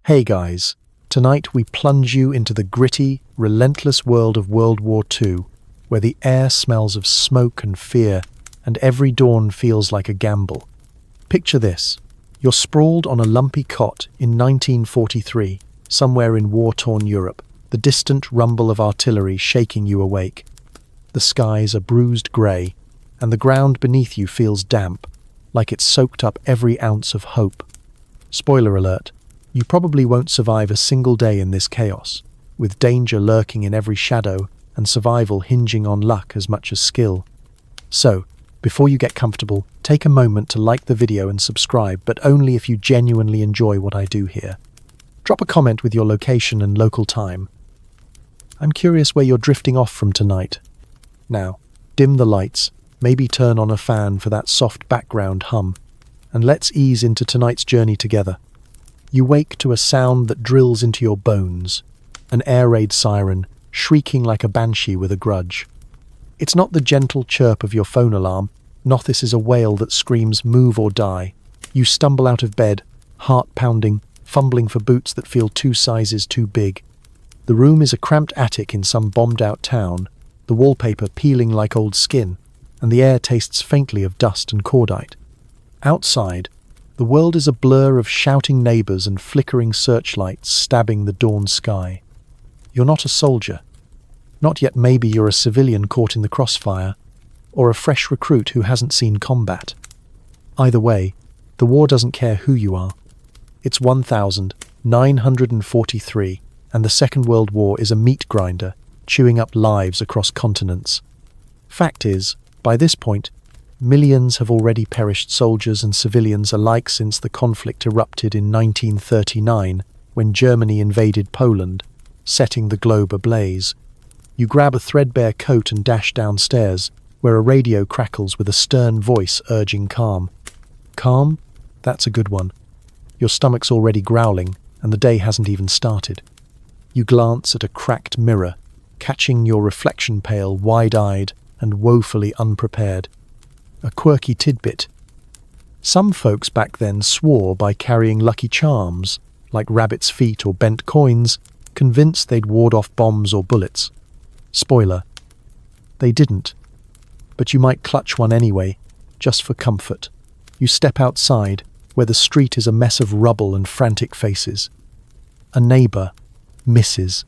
Hey guys, tonight we plunge you into the gritty, relentless world of World War II, where the air smells of smoke and fear, and every dawn feels like a gamble. Picture this. You're sprawled on a lumpy cot in 1943, somewhere in war-torn Europe, the distant rumble of artillery shaking you awake. The skies are bruised grey, and the ground beneath you feels damp, like it's soaked up every ounce of hope. Spoiler alert, you probably won't survive a single day in this chaos, with danger lurking in every shadow and survival hinging on luck as much as skill. So, before you get comfortable, take a moment to like the video and subscribe, but only if you genuinely enjoy what I do here. Drop a comment with your location and local time. I'm curious where you're drifting off from tonight. Now, dim the lights, maybe turn on a fan for that soft background hum, and let's ease into tonight's journey together. You wake to a sound that drills into your bones, an air raid siren, shrieking like a banshee with a grudge. It's not the gentle chirp of your phone alarm, this is a wail that screams move or die. You stumble out of bed, heart pounding, fumbling for boots that feel 2 sizes too big. The room is a cramped attic in some bombed-out town, the wallpaper peeling like old skin, and the air tastes faintly of dust and cordite. Outside, the world is a blur of shouting neighbours and flickering searchlights stabbing the dawn sky. You're not a soldier. Not yet. Maybe you're a civilian caught in the crossfire, or a fresh recruit who hasn't seen combat. Either way, the war doesn't care who you are. It's 1943, and the Second World War is a meat grinder, chewing up lives across continents. Fact is, by this point, millions have already perished, soldiers and civilians alike, since the conflict erupted in 1939 when Germany invaded Poland, setting the globe ablaze. You grab a threadbare coat and dash downstairs, where a radio crackles with a stern voice urging calm. Calm? That's a good one. Your stomach's already growling, and the day hasn't even started. You glance at a cracked mirror, catching your reflection pale, wide-eyed, and woefully unprepared. A quirky tidbit. Some folks back then swore by carrying lucky charms, like rabbit's feet or bent coins, convinced they'd ward off bombs or bullets. Spoiler, they didn't. But you might clutch one anyway, just for comfort. You step outside, where the street is a mess of rubble and frantic faces. A neighbour, Mrs.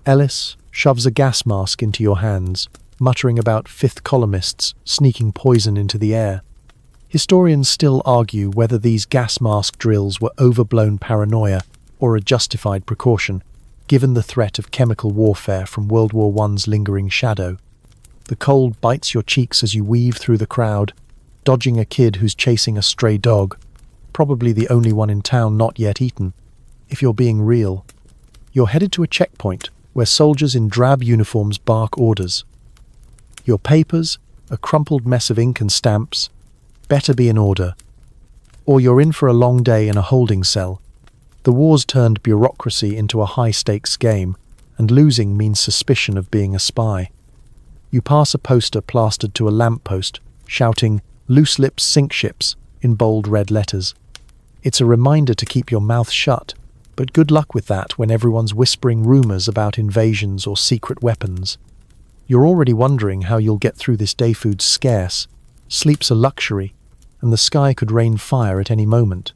Ellis, shoves a gas mask into your hands, muttering about fifth columnists sneaking poison into the air. Historians still argue whether these gas mask drills were overblown paranoia or a justified precaution, given the threat of chemical warfare from World War I's lingering shadow. The cold bites your cheeks as you weave through the crowd, dodging a kid who's chasing a stray dog, probably the only one in town not yet eaten. If you're being real, you're headed to a checkpoint where soldiers in drab uniforms bark orders. Your papers, a crumpled mess of ink and stamps, better be in order, or you're in for a long day in a holding cell. The war's turned bureaucracy into a high-stakes game, and losing means suspicion of being a spy. You pass a poster plastered to a lamppost, shouting, "Loose lips sink ships," in bold red letters. It's a reminder to keep your mouth shut, but good luck with that when everyone's whispering rumours about invasions or secret weapons. You're already wondering how you'll get through this day. Food's scarce, sleep's a luxury, and the sky could rain fire at any moment.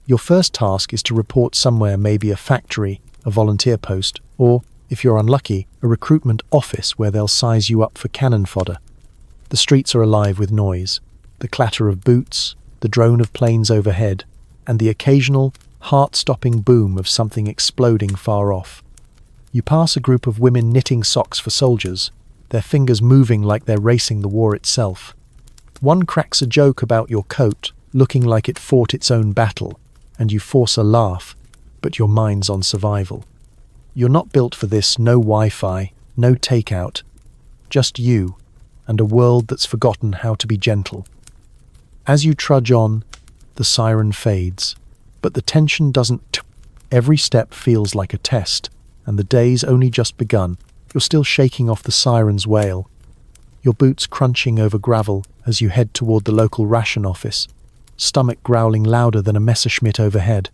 Your first task is to report somewhere, maybe a factory, a volunteer post, or, if you're unlucky, a recruitment office where they'll size you up for cannon fodder. The streets are alive with noise, the clatter of boots, the drone of planes overhead, and the occasional, heart-stopping boom of something exploding far off. You pass a group of women knitting socks for soldiers, their fingers moving like they're racing the war itself. One cracks a joke about your coat, looking like it fought its own battle, and you force a laugh, but your mind's on survival. You're not built for this. No Wi-Fi, no takeout, just you, and a world that's forgotten how to be gentle. As you trudge on, the siren fades, but the tension doesn't. Every step feels like a test, and the day's only just begun. You're still shaking off the siren's wail, your boots crunching over gravel as you head toward the local ration office, stomach growling louder than a Messerschmitt overhead.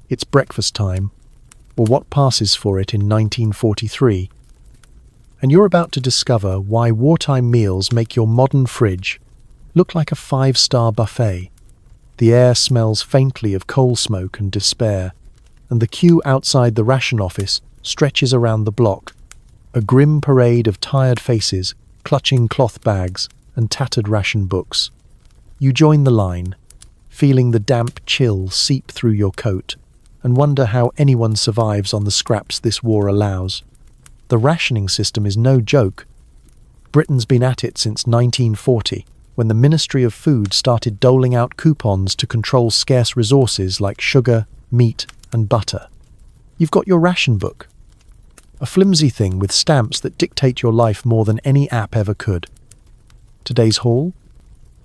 It's breakfast time, or what passes for it in 1943. And you're about to discover why wartime meals make your modern fridge look like a five-star buffet. The air smells faintly of coal smoke and despair, and the queue outside the ration office stretches around the block, a grim parade of tired faces clutching cloth bags and tattered ration books. You join the line, feeling the damp chill seep through your coat, and wonder how anyone survives on the scraps this war allows. The rationing system is no joke. Britain's been at it since 1940, when the Ministry of Food started doling out coupons to control scarce resources like sugar, meat, and butter. You've got your ration book, a flimsy thing with stamps that dictate your life more than any app ever could. Today's haul?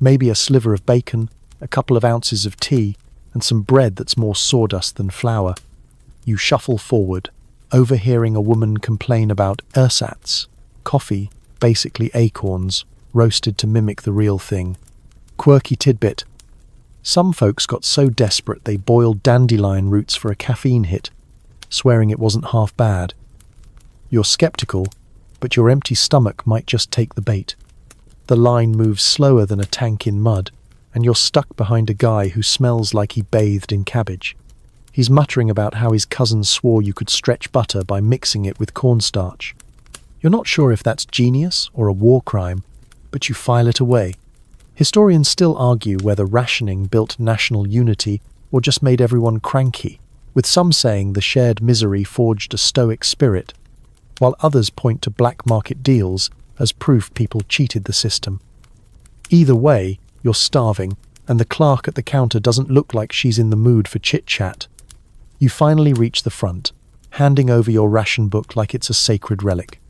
Maybe a sliver of bacon, a couple of ounces of tea, and some bread that's more sawdust than flour. You shuffle forward, overhearing a woman complain about ersatz, coffee, basically acorns, roasted to mimic the real thing. Quirky tidbit. Some folks got so desperate they boiled dandelion roots for a caffeine hit, swearing it wasn't half bad. You're skeptical, but your empty stomach might just take the bait. The line moves slower than a tank in mud, and you're stuck behind a guy who smells like he bathed in cabbage. He's muttering about how his cousin swore you could stretch butter by mixing it with cornstarch. You're not sure if that's genius or a war crime, but you file it away. Historians still argue whether rationing built national unity or just made everyone cranky, with some saying the shared misery forged a stoic spirit, while others point to black market deals as proof people cheated the system. Either way, you're starving, and the clerk at the counter doesn't look like she's in the mood for chit-chat. You finally reach the front, handing over your ration book like it's a sacred relic.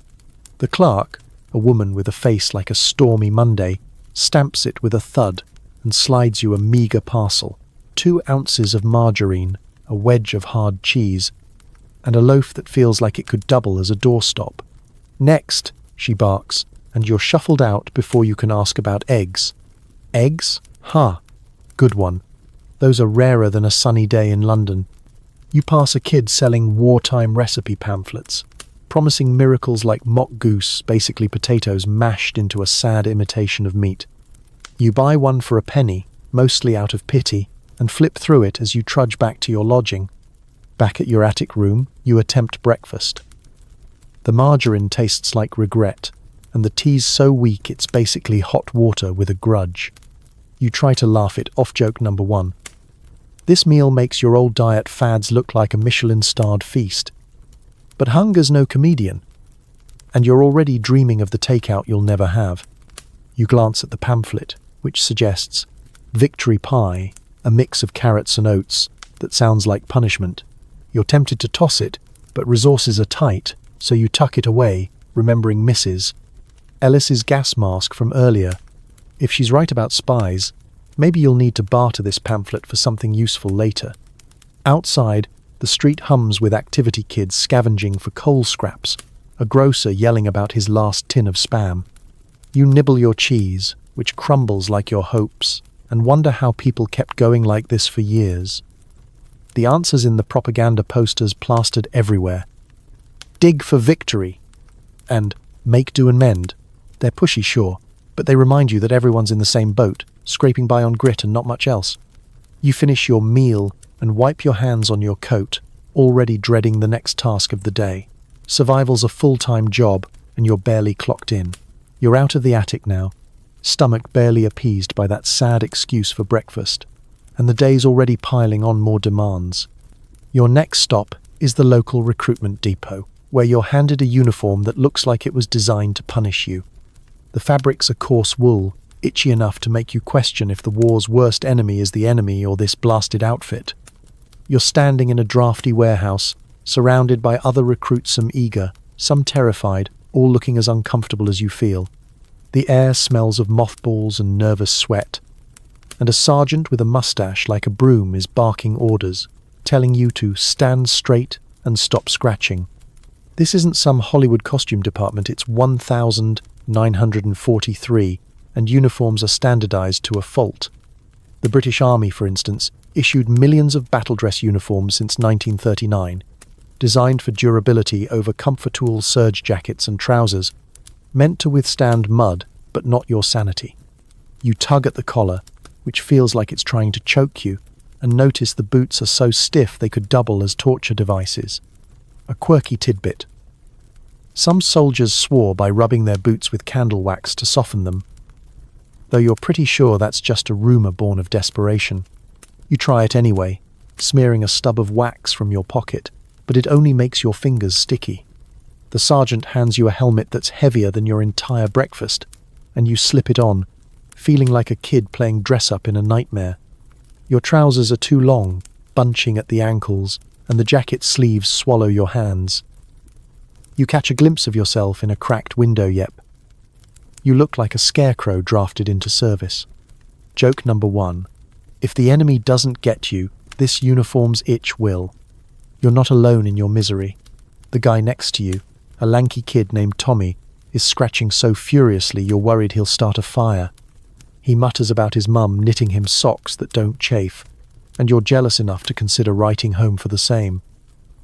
The clerk, a woman with a face like a stormy Monday, stamps it with a thud and slides you a meagre parcel, 2 ounces of margarine, a wedge of hard cheese, and a loaf that feels like it could double as a doorstop. Next, she barks, and you're shuffled out before you can ask about eggs. Eggs? Ha! Good one. Those are rarer than a sunny day in London. You pass a kid selling wartime recipe pamphlets, promising miracles like mock goose, basically potatoes mashed into a sad imitation of meat. You buy one for a penny, mostly out of pity, and flip through it as you trudge back to your lodging. Back at your attic room, you attempt breakfast. The margarine tastes like regret, and the tea's so weak it's basically hot water with a grudge. You try to laugh it off. Joke number 1. This meal makes your old diet fads look like a Michelin-starred feast. But hunger's no comedian, and you're already dreaming of the takeout you'll never have. You glance at the pamphlet, which suggests victory pie, a mix of carrots and oats that sounds like punishment. You're tempted to toss it, but resources are tight, so you tuck it away, remembering Mrs. Ellis's gas mask from earlier. If she's right about spies, maybe you'll need to barter this pamphlet for something useful later. Outside, the street hums with activity kids scavenging for coal scraps, a grocer yelling about his last tin of Spam. You nibble your cheese, which crumbles like your hopes, and wonder how people kept going like this for years. The answer's in the propaganda posters plastered everywhere. Dig for victory, and make do and mend. They're pushy, sure, but they remind you that everyone's in the same boat, scraping by on grit and not much else. You finish your meal and wipe your hands on your coat, already dreading the next task of the day. Survival's a full-time job, and you're barely clocked in. You're out of the attic now, stomach barely appeased by that sad excuse for breakfast, and the day's already piling on more demands. Your next stop is the local recruitment depot, where you're handed a uniform that looks like it was designed to punish you. The fabric's a coarse wool, itchy enough to make you question if the war's worst enemy is the enemy or this blasted outfit. You're standing in a drafty warehouse, surrounded by other recruits, some eager, some terrified, all looking as uncomfortable as you feel. The air smells of mothballs and nervous sweat, and a sergeant with a mustache like a broom is barking orders, telling you to stand straight and stop scratching. This isn't some Hollywood costume department, it's 1943, and uniforms are standardized to a fault. The British Army, for instance, issued millions of battle dress uniforms since 1939, designed for durability over comfortable serge jackets and trousers, meant to withstand mud, but not your sanity. You tug at the collar, which feels like it's trying to choke you, and notice the boots are so stiff they could double as torture devices. A quirky tidbit. Some soldiers swore by rubbing their boots with candle wax to soften them, though you're pretty sure that's just a rumor born of desperation. You try it anyway, smearing a stub of wax from your pocket, but it only makes your fingers sticky. The sergeant hands you a helmet that's heavier than your entire breakfast, and you slip it on, feeling like a kid playing dress-up in a nightmare. Your trousers are too long, bunching at the ankles, and the jacket sleeves swallow your hands. You catch a glimpse of yourself in a cracked window yep. You look like a scarecrow drafted into service. Joke number 1. If the enemy doesn't get you, this uniform's itch will. You're not alone in your misery. The guy next to you, a lanky kid named Tommy, is scratching so furiously you're worried he'll start a fire. He mutters about his mum knitting him socks that don't chafe, and you're jealous enough to consider writing home for the same.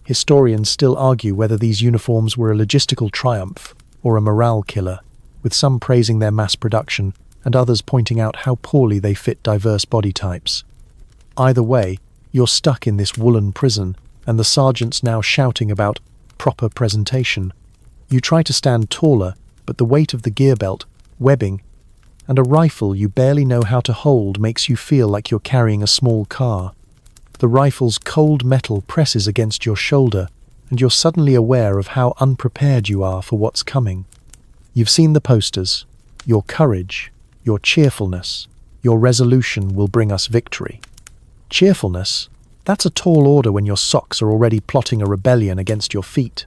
Historians still argue whether these uniforms were a logistical triumph or a morale killer, with some praising their mass production and others pointing out how poorly they fit diverse body types. Either way, you're stuck in this woolen prison, and the sergeant's now shouting about proper presentation. You try to stand taller, but the weight of the gear belt, webbing, and a rifle you barely know how to hold makes you feel like you're carrying a small car. The rifle's cold metal presses against your shoulder, and you're suddenly aware of how unprepared you are for what's coming. You've seen the posters. Your courage, your cheerfulness, your resolution will bring us victory. Cheerfulness? That's a tall order when your socks are already plotting a rebellion against your feet.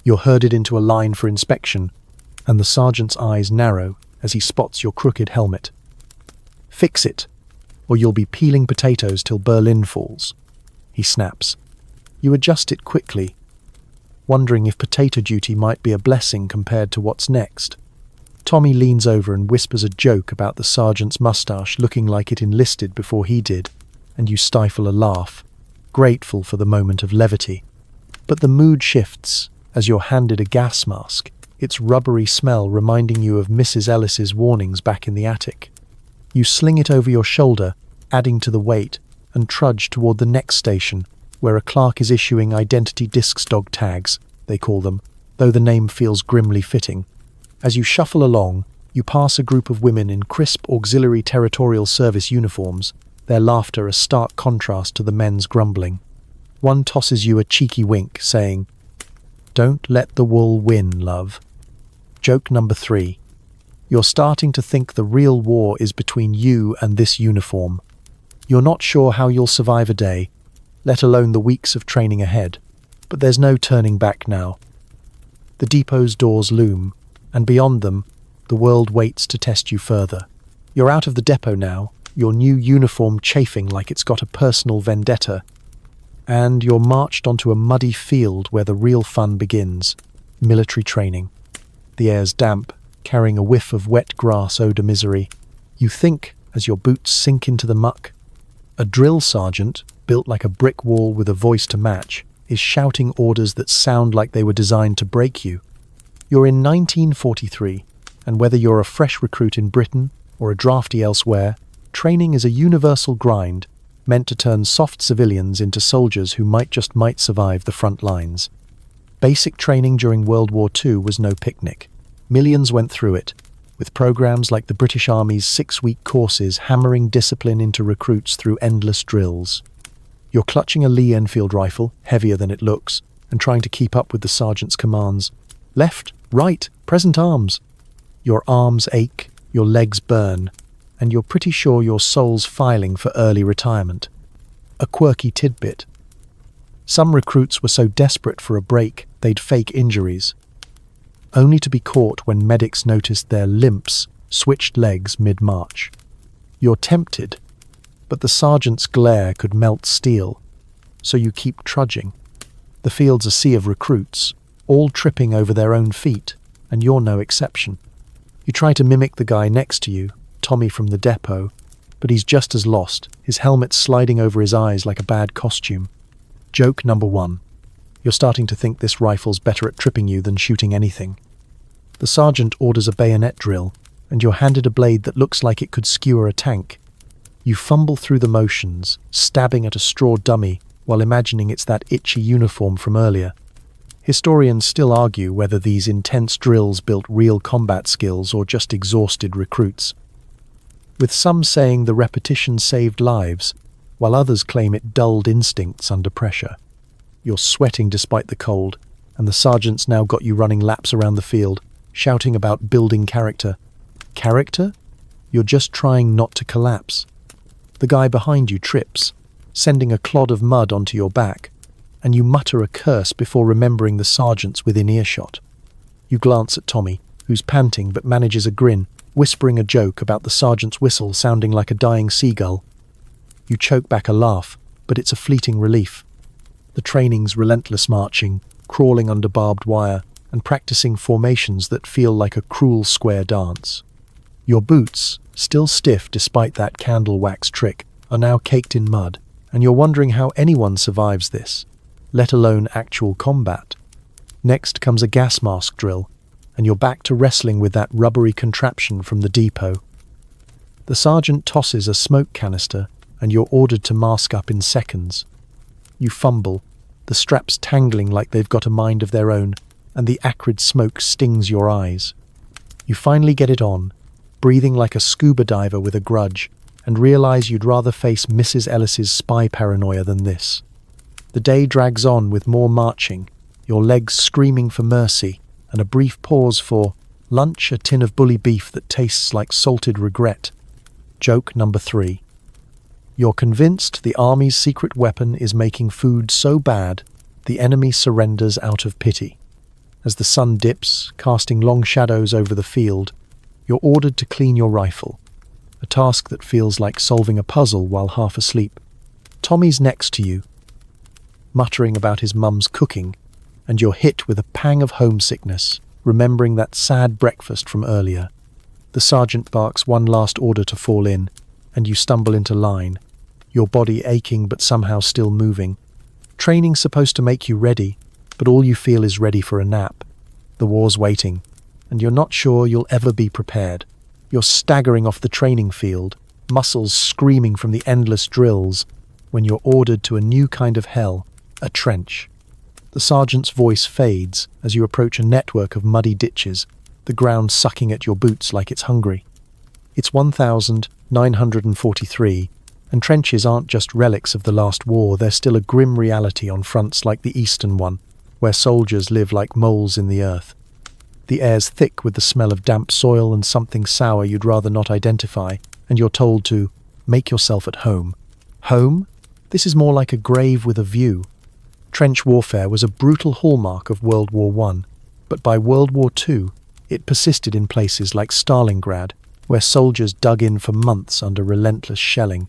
You're herded into a line for inspection, and the sergeant's eyes narrow as he spots your crooked helmet. Fix it, or you'll be peeling potatoes till Berlin falls, he snaps. You adjust it quickly, wondering if potato duty might be a blessing compared to what's next. Tommy leans over and whispers a joke about the sergeant's mustache looking like it enlisted before he did, and you stifle a laugh, grateful for the moment of levity. But the mood shifts as you're handed a gas mask, its rubbery smell reminding you of Mrs. Ellis's warnings back in the attic. You sling it over your shoulder, adding to the weight, and trudge toward the next station, where a clerk is issuing identity discs dog tags, they call them, though the name feels grimly fitting. As you shuffle along, you pass a group of women in crisp auxiliary territorial service uniforms, their laughter a stark contrast to the men's grumbling. One tosses you a cheeky wink, saying, "Don't let the wool win, love." Joke number 3. You're starting to think the real war is between you and this uniform. You're not sure how you'll survive a day, let alone the weeks of training ahead, but there's no turning back now. The depot's doors loom, and beyond them, the world waits to test you further. You're out of the depot now, your new uniform chafing like it's got a personal vendetta, and you're marched onto a muddy field where the real fun begins, military training. The air's damp, carrying a whiff of wet grass odor misery. You think, as your boots sink into the muck. A drill sergeant, built like a brick wall with a voice to match, is shouting orders that sound like they were designed to break you. You're in 1943, and whether you're a fresh recruit in Britain or a drafty elsewhere, training is a universal grind meant to turn soft civilians into soldiers who might survive the front lines. Basic training during World War II was no picnic. Millions went through it, with programs like the British Army's 6-week courses hammering discipline into recruits through endless drills. You're clutching a Lee Enfield rifle, heavier than it looks, and trying to keep up with the sergeant's commands. Left, right, present arms. Your arms ache, your legs burn, and you're pretty sure your soul's filing for early retirement. A quirky tidbit. Some recruits were so desperate for a break, they'd fake injuries, only to be caught when medics noticed their limps, switched legs mid-march. You're tempted, but the sergeant's glare could melt steel, so you keep trudging. The field's a sea of recruits, all tripping over their own feet, and you're no exception. You try to mimic the guy next to you, Tommy from the depot, but he's just as lost, his helmet sliding over his eyes like a bad costume. Joke number 1. You're starting to think this rifle's better at tripping you than shooting anything. The sergeant orders a bayonet drill, and you're handed a blade that looks like it could skewer a tank. You fumble through the motions, stabbing at a straw dummy while imagining it's that itchy uniform from earlier. Historians still argue whether these intense drills built real combat skills or just exhausted recruits, with some saying the repetition saved lives, while others claim it dulled instincts under pressure. You're sweating despite the cold, and the sergeant's now got you running laps around the field, shouting about building character. Character? You're just trying not to collapse. The guy behind you trips, sending a clod of mud onto your back, and you mutter a curse before remembering the sergeant's within earshot. You glance at Tommy, who's panting but manages a grin, whispering a joke about the sergeant's whistle sounding like a dying seagull. You choke back a laugh, but it's a fleeting relief. The training's relentless marching, crawling under barbed wire, and practicing formations that feel like a cruel square dance. Your boots, still stiff despite that candle wax trick, are now caked in mud, and you're wondering how anyone survives this, let alone actual combat. Next comes a gas mask drill, and you're back to wrestling with that rubbery contraption from the depot. The sergeant tosses a smoke canister, and you're ordered to mask up in seconds. You fumble, the straps tangling like they've got a mind of their own, and the acrid smoke stings your eyes. You finally get it on, breathing like a scuba diver with a grudge, and realize you'd rather face Mrs. Ellis's spy paranoia than this. The day drags on with more marching, your legs screaming for mercy, and a brief pause for lunch, a tin of bully beef that tastes like salted regret. Joke number 3. You're convinced the army's secret weapon is making food so bad, the enemy surrenders out of pity. As the sun dips, casting long shadows over the field, you're ordered to clean your rifle, a task that feels like solving a puzzle while half asleep. Tommy's next to you, muttering about his mum's cooking, and you're hit with a pang of homesickness, remembering that sad breakfast from earlier. The sergeant barks one last order to fall in, and you stumble into line, your body aching but somehow still moving. Training's supposed to make you ready, but all you feel is ready for a nap. The war's waiting, and you're not sure you'll ever be prepared. You're staggering off the training field, muscles screaming from the endless drills, when you're ordered to a new kind of hell, a trench. The sergeant's voice fades as you approach a network of muddy ditches, the ground sucking at your boots like it's hungry. It's 1943, and trenches aren't just relics of the last war, they're still a grim reality on fronts like the eastern one, where soldiers live like moles in the earth. The air's thick with the smell of damp soil and something sour you'd rather not identify, and you're told to make yourself at home. Home? This is more like a grave with a view. Trench warfare was a brutal hallmark of World War I, but by World War II, it persisted in places like Stalingrad, where soldiers dug in for months under relentless shelling.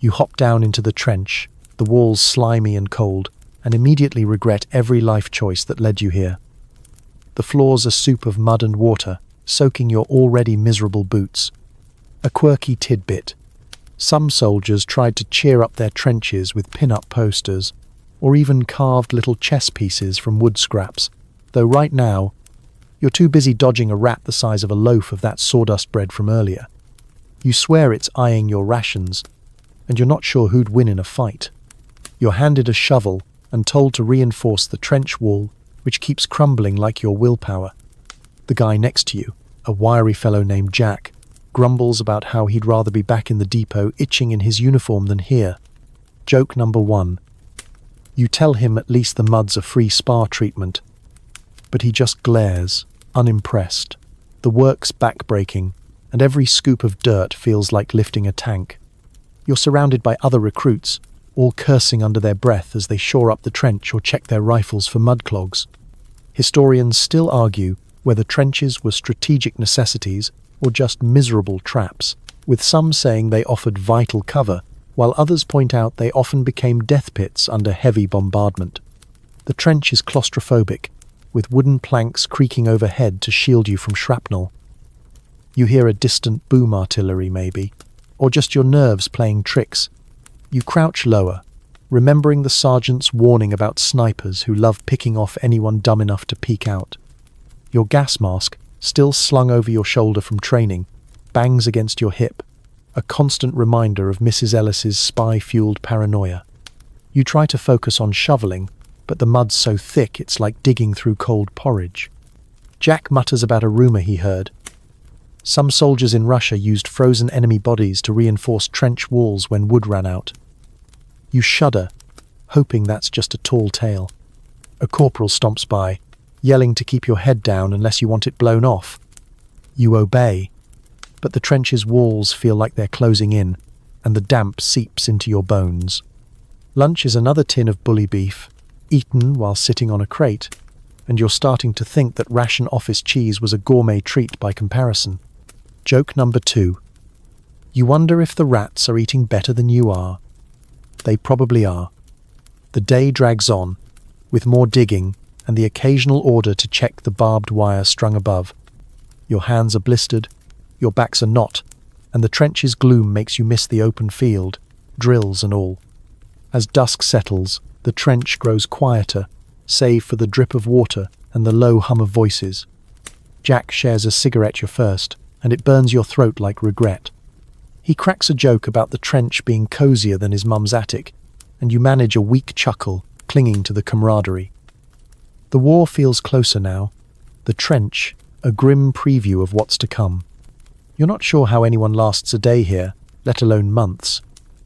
You hop down into the trench, the walls slimy and cold, and immediately regret every life choice that led you here. The floor's a soup of mud and water, soaking your already miserable boots. A quirky tidbit. Some soldiers tried to cheer up their trenches with pin-up posters, or even carved little chess pieces from wood scraps, though right now, you're too busy dodging a rat the size of a loaf of that sawdust bread from earlier. You swear it's eyeing your rations, and you're not sure who'd win in a fight. You're handed a shovel and told to reinforce the trench wall, which keeps crumbling like your willpower. The guy next to you, a wiry fellow named Jack, grumbles about how he'd rather be back in the depot itching in his uniform than here. Joke number 1. You tell him at least the mud's a free spa treatment, but he just glares, unimpressed. The work's back-breaking, and every scoop of dirt feels like lifting a tank. You're surrounded by other recruits, all cursing under their breath as they shore up the trench or check their rifles for mud clogs. Historians still argue whether trenches were strategic necessities or just miserable traps, with some saying they offered vital cover, while others point out they often became death pits under heavy bombardment. The trench is claustrophobic, with wooden planks creaking overhead to shield you from shrapnel. You hear a distant boom artillery maybe, or just your nerves playing tricks. You crouch lower, remembering the sergeant's warning about snipers who love picking off anyone dumb enough to peek out. Your gas mask, still slung over your shoulder from training, bangs against your hip, a constant reminder of Mrs. Ellis's spy-fueled paranoia. You try to focus on shoveling, but the mud's so thick it's like digging through cold porridge. Jack mutters about a rumor he heard. Some soldiers in Russia used frozen enemy bodies to reinforce trench walls when wood ran out. You shudder, hoping that's just a tall tale. A corporal stomps by, yelling to keep your head down unless you want it blown off. You obey, but the trench's walls feel like they're closing in, and the damp seeps into your bones. Lunch is another tin of bully beef, eaten while sitting on a crate, and you're starting to think that ration office cheese was a gourmet treat by comparison. Joke number 2. You wonder if the rats are eating better than you are. They probably are. The day drags on, with more digging and the occasional order to check the barbed wire strung above. Your hands are blistered, your backs are not, and the trench's gloom makes you miss the open field, drills and all. As dusk settles, the trench grows quieter, save for the drip of water and the low hum of voices. Jack shares a cigarette your first, and it burns your throat like regret. He cracks a joke about the trench being cozier than his mum's attic, and you manage a weak chuckle, clinging to the camaraderie. The war feels closer now. The trench, a grim preview of what's to come. You're not sure how anyone lasts a day here, let alone months,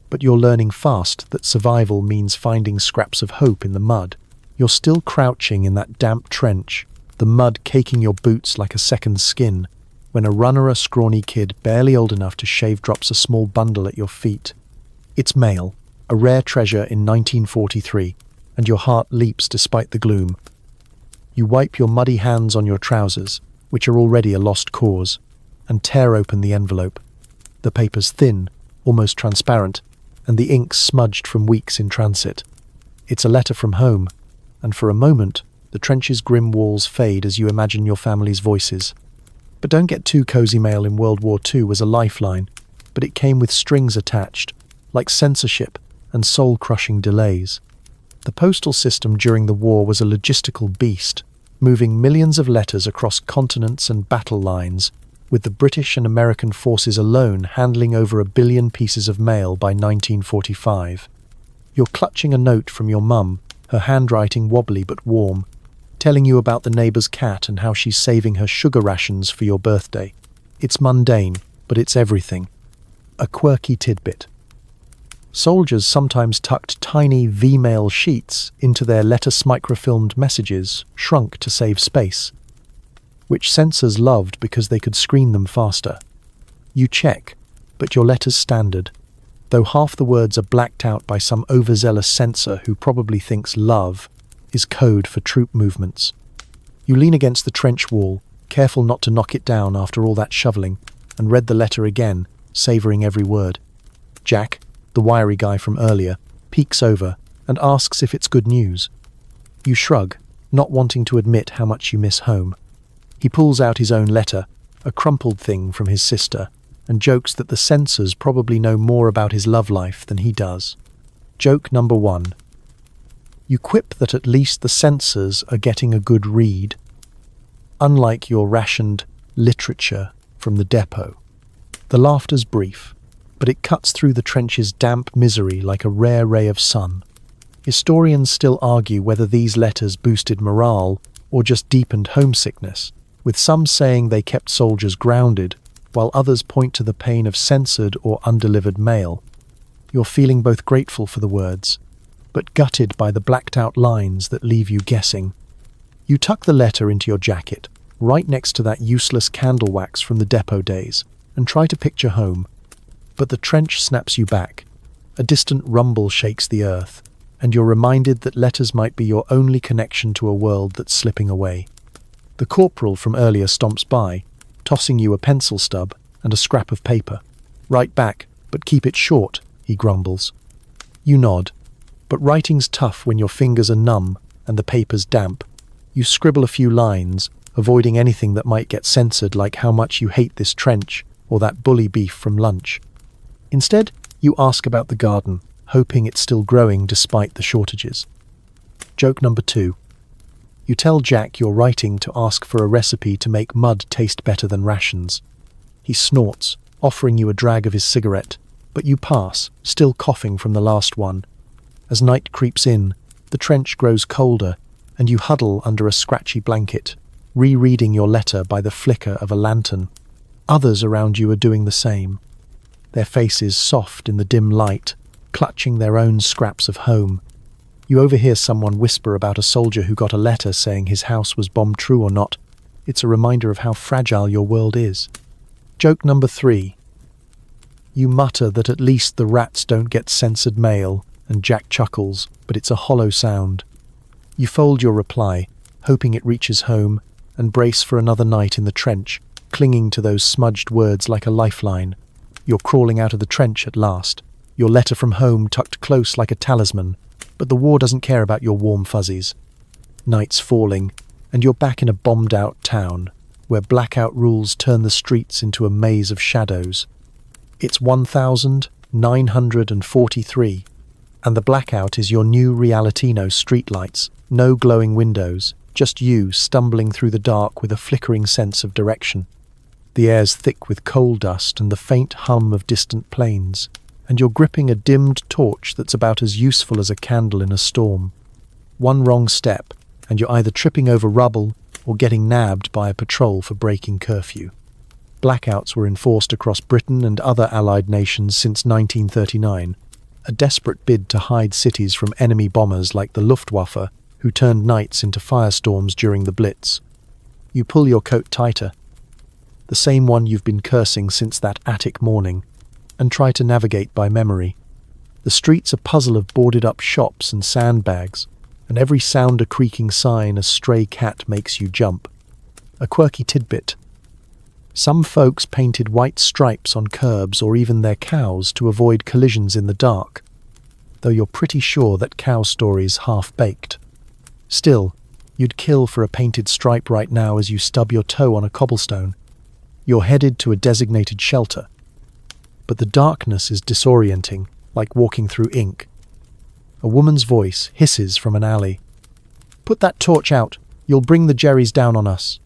but you're learning fast that survival means finding scraps of hope in the mud. You're still crouching in that damp trench, the mud caking your boots like a second skin, when a scrawny kid barely old enough to shave drops a small bundle at your feet. It's mail, a rare treasure in 1943, and your heart leaps despite the gloom. You wipe your muddy hands on your trousers, which are already a lost cause, and tear open the envelope. The paper's thin, almost transparent, and the ink smudged from weeks in transit. It's a letter from home, and for a moment, the trench's grim walls fade as you imagine your family's voices. But don't get too cozy. Mail in World War II was a lifeline, but it came with strings attached, like censorship and soul-crushing delays. The postal system during the war was a logistical beast, moving millions of letters across continents and battle lines, with the British and American forces alone handling over 1 billion pieces of mail by 1945. You're clutching a note from your mum, her handwriting wobbly but warm, telling you about the neighbour's cat and how she's saving her sugar rations for your birthday. It's mundane, but it's everything. A quirky tidbit. Soldiers sometimes tucked tiny V-mail sheets into their lettuce microfilmed messages, shrunk to save space, which censors loved because they could screen them faster. You check, but your letter's standard, though half the words are blacked out by some overzealous censor who probably thinks love is code for troop movements. You lean against the trench wall, careful not to knock it down after all that shoveling, and read the letter again, savouring every word. Jack, the wiry guy from earlier, peeks over and asks if it's good news. You shrug, not wanting to admit how much you miss home. He pulls out his own letter, a crumpled thing from his sister, and jokes that the censors probably know more about his love life than he does. Joke number 1. You quip that at least the censors are getting a good read, unlike your rationed literature from the depot. The laughter's brief, but it cuts through the trench's damp misery like a rare ray of sun. Historians still argue whether these letters boosted morale or just deepened homesickness, with some saying they kept soldiers grounded, while others point to the pain of censored or undelivered mail. You're feeling both grateful for the words, but gutted by the blacked-out lines that leave you guessing. You tuck the letter into your jacket, right next to that useless candle wax from the depot days, and try to picture home. But the trench snaps you back. A distant rumble shakes the earth, and you're reminded that letters might be your only connection to a world that's slipping away. The corporal from earlier stomps by, tossing you a pencil stub and a scrap of paper. "Write back, but keep it short," he grumbles. You nod, but writing's tough when your fingers are numb and the paper's damp. You scribble a few lines, avoiding anything that might get censored, like how much you hate this trench or that bully beef from lunch. Instead, you ask about the garden, hoping it's still growing despite the shortages. Joke number 2. You tell Jack you're writing to ask for a recipe to make mud taste better than rations. He snorts, offering you a drag of his cigarette, but you pass, still coughing from the last one. As night creeps in, the trench grows colder, and you huddle under a scratchy blanket, rereading your letter by the flicker of a lantern. Others around you are doing the same, their faces soft in the dim light, clutching their own scraps of home. You overhear someone whisper about a soldier who got a letter saying his house was bombed. True or not, it's a reminder of how fragile your world is. Joke number 3. You mutter that at least the rats don't get censored mail, and Jack chuckles, but it's a hollow sound. You fold your reply, hoping it reaches home, and brace for another night in the trench, clinging to those smudged words like a lifeline. You're crawling out of the trench at last, your letter from home tucked close like a talisman, but the war doesn't care about your warm fuzzies. Night's falling, and you're back in a bombed-out town, where blackout rules turn the streets into a maze of shadows. It's 1943, and the blackout is your new reality. No streetlights, no glowing windows, just you stumbling through the dark with a flickering sense of direction. The air's thick with coal dust and the faint hum of distant planes, and you're gripping a dimmed torch that's about as useful as a candle in a storm. One wrong step, and you're either tripping over rubble or getting nabbed by a patrol for breaking curfew. Blackouts were enforced across Britain and other Allied nations since 1939, a desperate bid to hide cities from enemy bombers like the Luftwaffe, who turned nights into firestorms during the Blitz. You pull your coat tighter, the same one you've been cursing since that attic morning, and try to navigate by memory. The street's a puzzle of boarded-up shops and sandbags, and every sound a creaking sign a stray cat makes you jump. A quirky tidbit. Some folks painted white stripes on curbs or even their cows to avoid collisions in the dark, though you're pretty sure that cow story's half-baked. Still, you'd kill for a painted stripe right now as you stub your toe on a cobblestone. You're headed to a designated shelter, but the darkness is disorienting, like walking through ink. A woman's voice hisses from an alley. "Put that torch out, you'll bring the Jerrys down on us."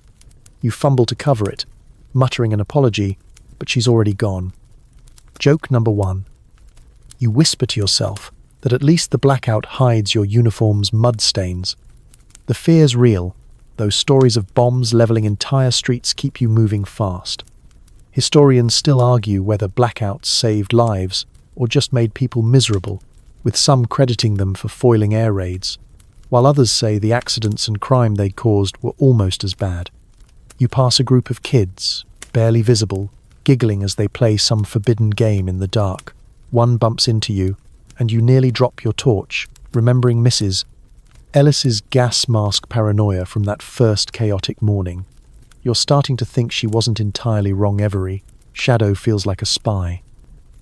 You fumble to cover it, muttering an apology, but she's already gone. Joke number 1. You whisper to yourself that at least the blackout hides your uniform's mud stains. The fear's real, though stories of bombs leveling entire streets keep you moving fast. Historians still argue whether blackouts saved lives or just made people miserable, with some crediting them for foiling air raids, while others say the accidents and crime they caused were almost as bad. You pass a group of kids, barely visible, giggling as they play some forbidden game in the dark. One bumps into you, and you nearly drop your torch, remembering Mrs. Ellis's gas mask paranoia from that first chaotic morning. You're starting to think she wasn't entirely wrong. Every shadow feels like a spy.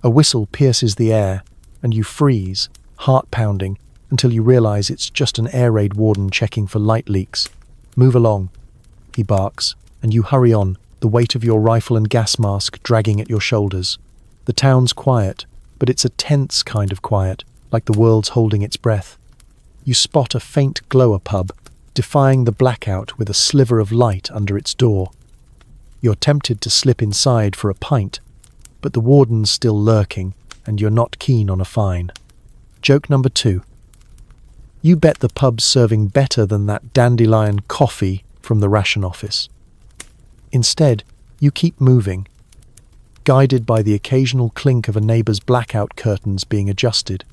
A whistle pierces the air, and you freeze, heart pounding, until you realize it's just an air raid warden checking for light leaks. "Move along," he barks, and you hurry on, the weight of your rifle and gas mask dragging at your shoulders. The town's quiet, but it's a tense kind of quiet, like the world's holding its breath. You spot a faint glow pub, defying the blackout with a sliver of light under its door. You're tempted to slip inside for a pint, but the warden's still lurking, and you're not keen on a fine. Joke number 2. You bet the pub's serving better than that dandelion coffee from the ration office. Instead, you keep moving, guided by the occasional clink of a neighbour's blackout curtains being adjusted.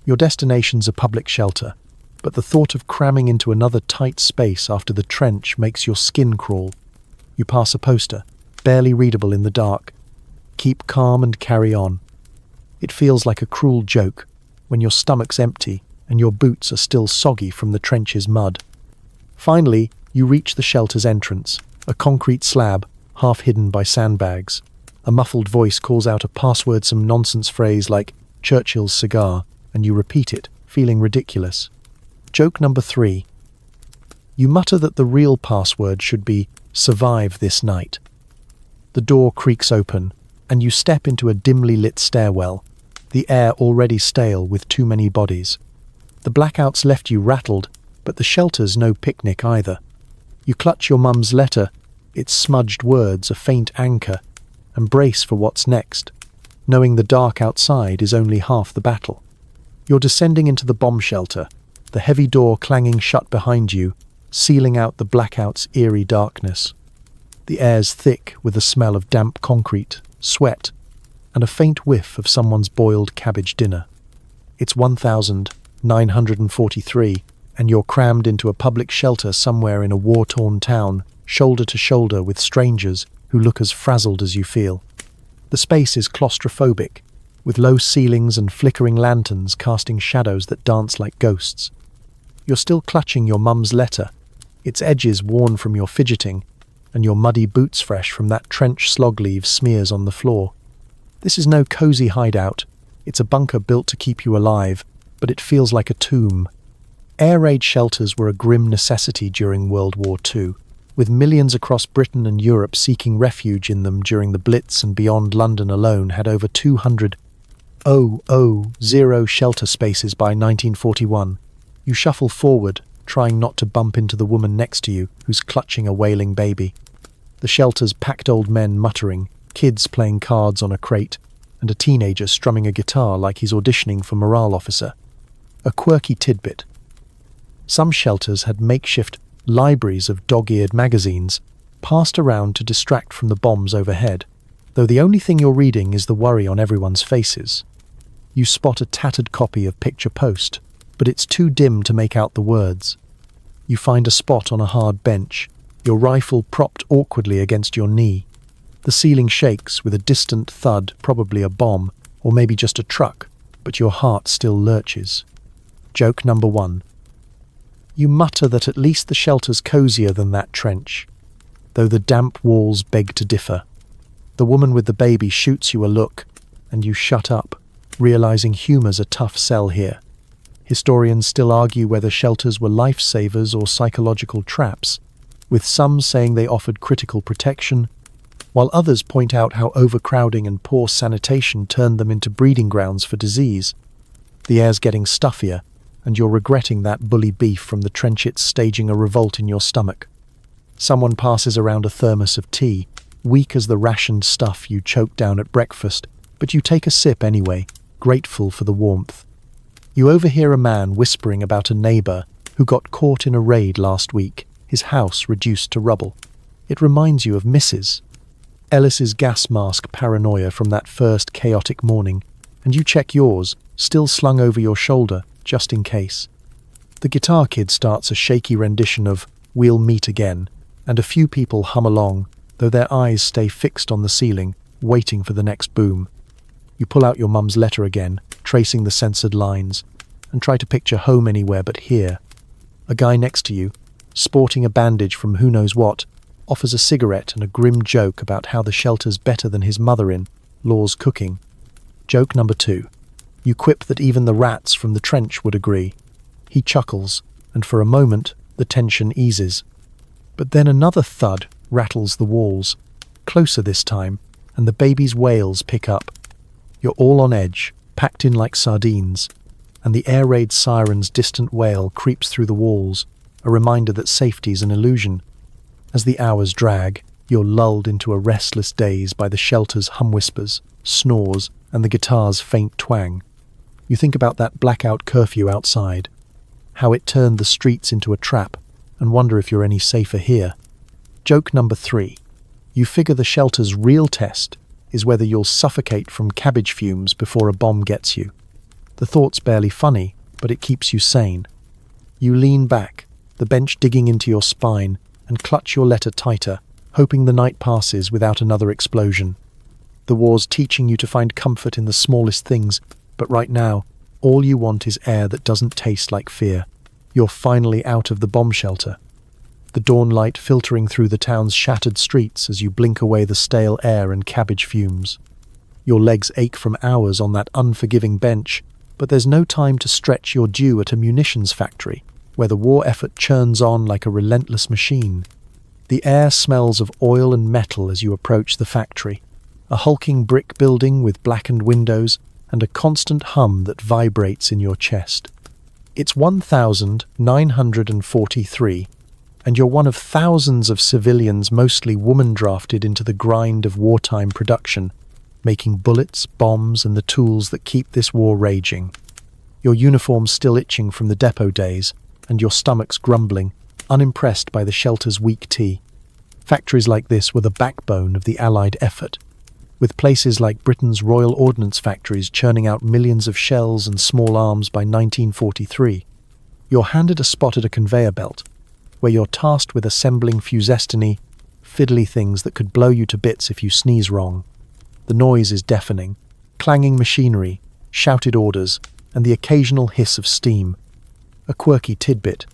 Your destination's a public shelter, but the thought of cramming into another tight space after the trench makes your skin crawl. You pass a poster, barely readable in the dark. "Keep calm and carry on." It feels like a cruel joke when your stomach's empty and your boots are still soggy from the trench's mud. Finally, you reach the shelter's entrance, a concrete slab, half hidden by sandbags. A muffled voice calls out a password-some nonsense phrase like Churchill's cigar, and you repeat it, feeling ridiculous. Joke number 3. You mutter that the real password should be "survive this night." The door creaks open, and you step into a dimly lit stairwell, the air already stale with too many bodies. The blackouts left you rattled, but the shelter's no picnic either. You clutch your mum's letter, its smudged words a faint anchor, and brace for what's next, knowing the dark outside is only half the battle. You're descending into the bomb shelter, the heavy door clanging shut behind you, sealing out the blackout's eerie darkness. The air's thick with the smell of damp concrete, sweat, and a faint whiff of someone's boiled cabbage dinner. It's 1943, and you're crammed into a public shelter somewhere in a war-torn town, shoulder to shoulder with strangers who look as frazzled as you feel. The space is claustrophobic, with low ceilings and flickering lanterns casting shadows that dance like ghosts. You're still clutching your mum's letter, its edges worn from your fidgeting, and your muddy boots fresh from that trench slog leave smears on the floor. This is no cozy hideout. It's a bunker built to keep you alive, but it feels like a tomb. Air raid shelters were a grim necessity during World War II, with millions across Britain and Europe seeking refuge in them during the Blitz, and beyond London alone had over 200 shelter spaces by 1941. You shuffle forward, trying not to bump into the woman next to you who's clutching a wailing baby. The shelter's packed old men muttering, kids playing cards on a crate, and a teenager strumming a guitar like he's auditioning for morale officer. A quirky tidbit. Some shelters had makeshift libraries of dog-eared magazines passed around to distract from the bombs overhead, though the only thing you're reading is the worry on everyone's faces. You spot a tattered copy of Picture Post, but it's too dim to make out the words. You find a spot on a hard bench, your rifle propped awkwardly against your knee. The ceiling shakes with a distant thud, probably a bomb, or maybe just a truck, but your heart still lurches. Joke number 1. You mutter that at least the shelter's cozier than that trench, though the damp walls beg to differ. The woman with the baby shoots you a look, and you shut up, realizing humor's a tough sell here. Historians still argue whether shelters were lifesavers or psychological traps, with some saying they offered critical protection, while others point out how overcrowding and poor sanitation turned them into breeding grounds for disease. The air's getting stuffier, and you're regretting that bully beef from the trenches staging a revolt in your stomach. Someone passes around a thermos of tea, weak as the rationed stuff you choked down at breakfast, but you take a sip anyway, grateful for the warmth. You overhear a man whispering about a neighbour who got caught in a raid last week, his house reduced to rubble. It reminds you of Mrs. Ellis's gas mask paranoia from that first chaotic morning, and you check yours, still slung over your shoulder, just in case. The guitar kid starts a shaky rendition of "We'll Meet Again," and a few people hum along, though their eyes stay fixed on the ceiling, waiting for the next boom. You pull out your mum's letter again, tracing the censored lines, and try to picture home anywhere but here. A guy next to you, sporting a bandage from who knows what, offers a cigarette and a grim joke about how the shelter's better than his mother in Law's cooking. Joke number 2. You quip that even the rats from the trench would agree. He chuckles, and for a moment the tension eases. But then another thud rattles the walls, closer this time, and the baby's wails pick up. You're all on edge, packed in like sardines, and the air raid siren's distant wail creeps through the walls, a reminder that safety's an illusion. As the hours drag, you're lulled into a restless daze by the shelter's hum whispers, snores, and the guitar's faint twang. You think about that blackout curfew outside, how it turned the streets into a trap, and wonder if you're any safer here. Joke number 3. You figure the shelter's real test is whether you'll suffocate from cabbage fumes before a bomb gets you. The thought's barely funny, but it keeps you sane. You lean back, the bench digging into your spine, and clutch your letter tighter, hoping the night passes without another explosion. The war's teaching you to find comfort in the smallest things, but right now, all you want is air that doesn't taste like fear. You're finally out of the bomb shelter. The dawn light filtering through the town's shattered streets as you blink away the stale air and cabbage fumes. Your legs ache from hours on that unforgiving bench, but there's no time to stretch your due at a munitions factory, where the war effort churns on like a relentless machine. The air smells of oil and metal as you approach the factory. a hulking brick building with blackened windows and a constant hum that vibrates in your chest. It's 1943, and you're one of thousands of civilians, mostly women, drafted into the grind of wartime production, making bullets, bombs, and the tools that keep this war raging. Your uniform's still itching from the depot days, and your stomach's grumbling, unimpressed by the shelter's weak tea. Factories like this were the backbone of the Allied effort, with places like Britain's Royal Ordnance factories churning out millions of shells and small arms by 1943. You're handed a spot at a conveyor belt, where you're tasked with assembling fusestiny, fiddly things that could blow you to bits if you sneeze wrong. The noise is deafening, clanging machinery, shouted orders, and the occasional hiss of steam. A quirky tidbit: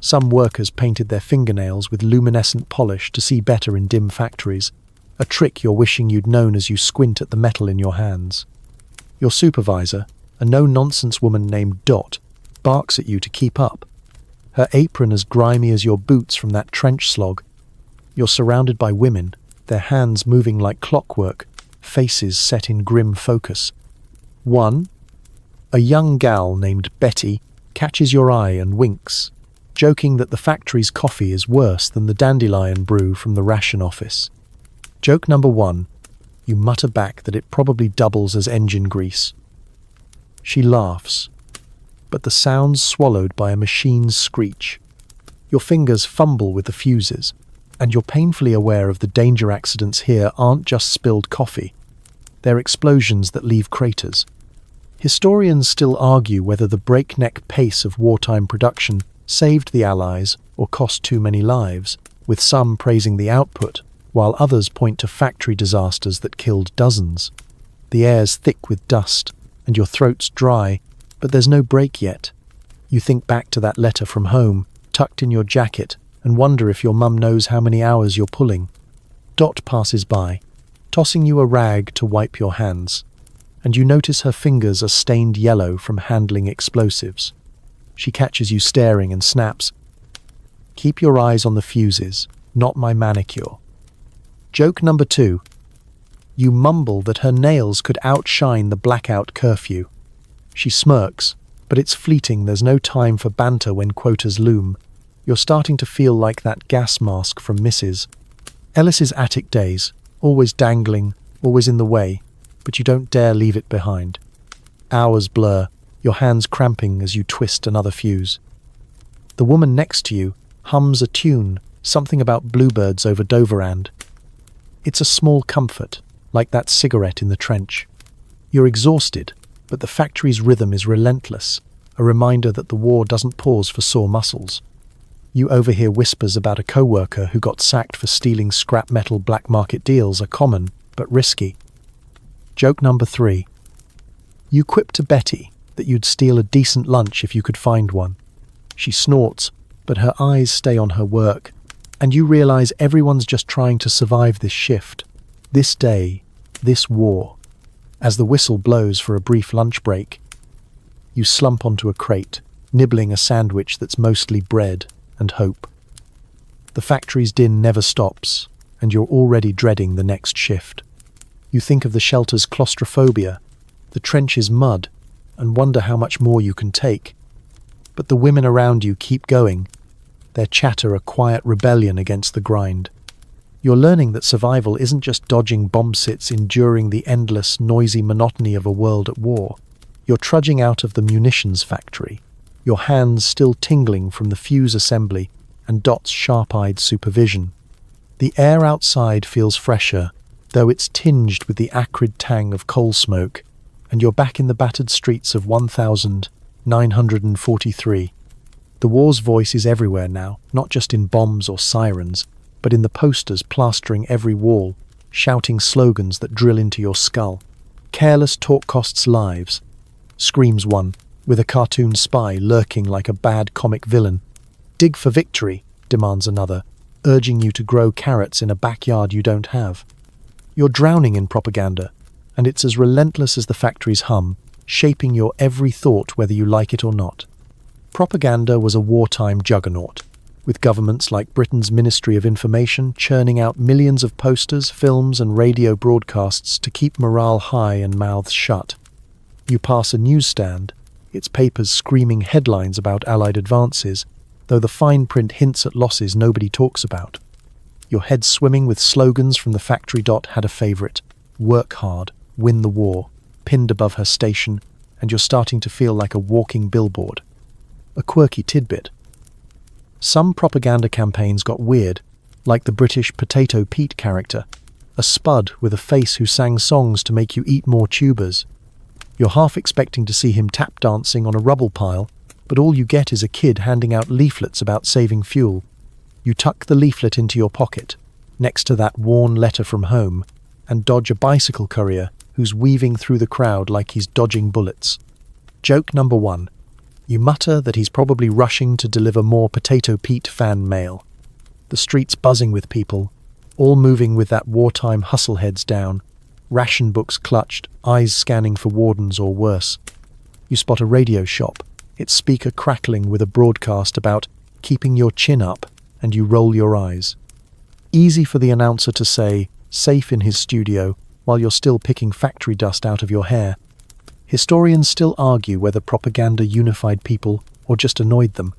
some workers painted their fingernails with luminescent polish to see better in dim factories, a trick you're wishing you'd known as you squint at the metal in your hands. Your supervisor, a no-nonsense woman named Dot, barks at you to keep up, her apron as grimy as your boots from that trench slog. You're surrounded by women, their hands moving like clockwork, faces set in grim focus. One, a young gal named Betty, catches your eye and winks, joking that the factory's coffee is worse than the dandelion brew from the ration office. Joke number one, you mutter back that it probably doubles as engine grease. She laughs, but the sound's swallowed by a machine's screech. Your fingers fumble with the fuses, and you're painfully aware of the danger accidents here aren't just spilled coffee. They're explosions that leave craters. Historians still argue whether the breakneck pace of wartime production saved the Allies or cost too many lives, with some praising the output, while others point to factory disasters that killed dozens. The air's thick with dust, and your throat's dry, but there's no break yet. You think back to that letter from home, tucked in your jacket, and wonder if your mum knows how many hours you're pulling. Dot passes by, tossing you a rag to wipe your hands, and you notice her fingers are stained yellow from handling explosives. She catches you staring and snaps, "Keep your eyes on the fuses, not my manicure." Joke number two, you mumble that her nails could outshine the blackout curfew. She smirks, but it's fleeting. There's no time for banter when quotas loom. You're starting to feel like that gas mask from Mrs. Ellis's attic days, always dangling, always in the way, but you don't dare leave it behind. Hours blur, your hands cramping as you twist another fuse. The woman next to you hums a tune, something about bluebirds over Doverand. It's a small comfort, like that cigarette in the trench. You're exhausted, but the factory's rhythm is relentless, a reminder that the war doesn't pause for sore muscles. You overhear whispers about a co-worker who got sacked for stealing scrap metal. Black market deals are common, but risky. Joke number three, you quip to Betty that you'd steal a decent lunch if you could find one. She snorts, but her eyes stay on her work, and you realize everyone's just trying to survive this shift, this day, this war. As the whistle blows for a brief lunch break, you slump onto a crate, nibbling a sandwich that's mostly bread and hope. The factory's din never stops, and you're already dreading the next shift. You think of the shelter's claustrophobia, the trench's mud, and wonder how much more you can take. But the women around you keep going, their chatter a quiet rebellion against the grind. You're learning that survival isn't just dodging bomb sits, enduring the endless, noisy monotony of a world at war. You're trudging out of the munitions factory, your hands still tingling from the fuse assembly and Dot's sharp-eyed supervision. The air outside feels fresher, though it's tinged with the acrid tang of coal smoke, and you're back in the battered streets of 1943. The war's voice is everywhere now, not just in bombs or sirens, but in the posters plastering every wall, shouting slogans that drill into your skull. "Careless talk costs lives," screams one, with a cartoon spy lurking like a bad comic villain. "Dig for victory," demands another, urging you to grow carrots in a backyard you don't have. You're drowning in propaganda, and it's as relentless as the factory's hum, shaping your every thought whether you like it or not. Propaganda was a wartime juggernaut, with governments like Britain's Ministry of Information churning out millions of posters, films and radio broadcasts to keep morale high and mouths shut. You pass a newsstand, its papers screaming headlines about Allied advances, though the fine print hints at losses nobody talks about. Your head swimming with slogans from the factory. Had a favourite: work hard, win the war, pinned above her station, and you're starting to feel like a walking billboard. A quirky tidbit. Some propaganda campaigns got weird, like the British Potato Pete character, a spud with a face who sang songs to make you eat more tubers. You're half expecting to see him tap dancing on a rubble pile, but all you get is a kid handing out leaflets about saving fuel. You tuck the leaflet into your pocket, next to that worn letter from home, and dodge a bicycle courier who's weaving through the crowd like he's dodging bullets. Joke number 1. You mutter that he's probably rushing to deliver more Potato Pete fan mail. The streets buzzing with people, all moving with that wartime hustle heads down, ration books clutched, eyes scanning for wardens or worse. You spot a radio shop, its speaker crackling with a broadcast about keeping your chin up, and you roll your eyes. Easy for the announcer to say, safe in his studio, while you're still picking factory dust out of your hair. Historians still argue whether propaganda unified people or just annoyed them,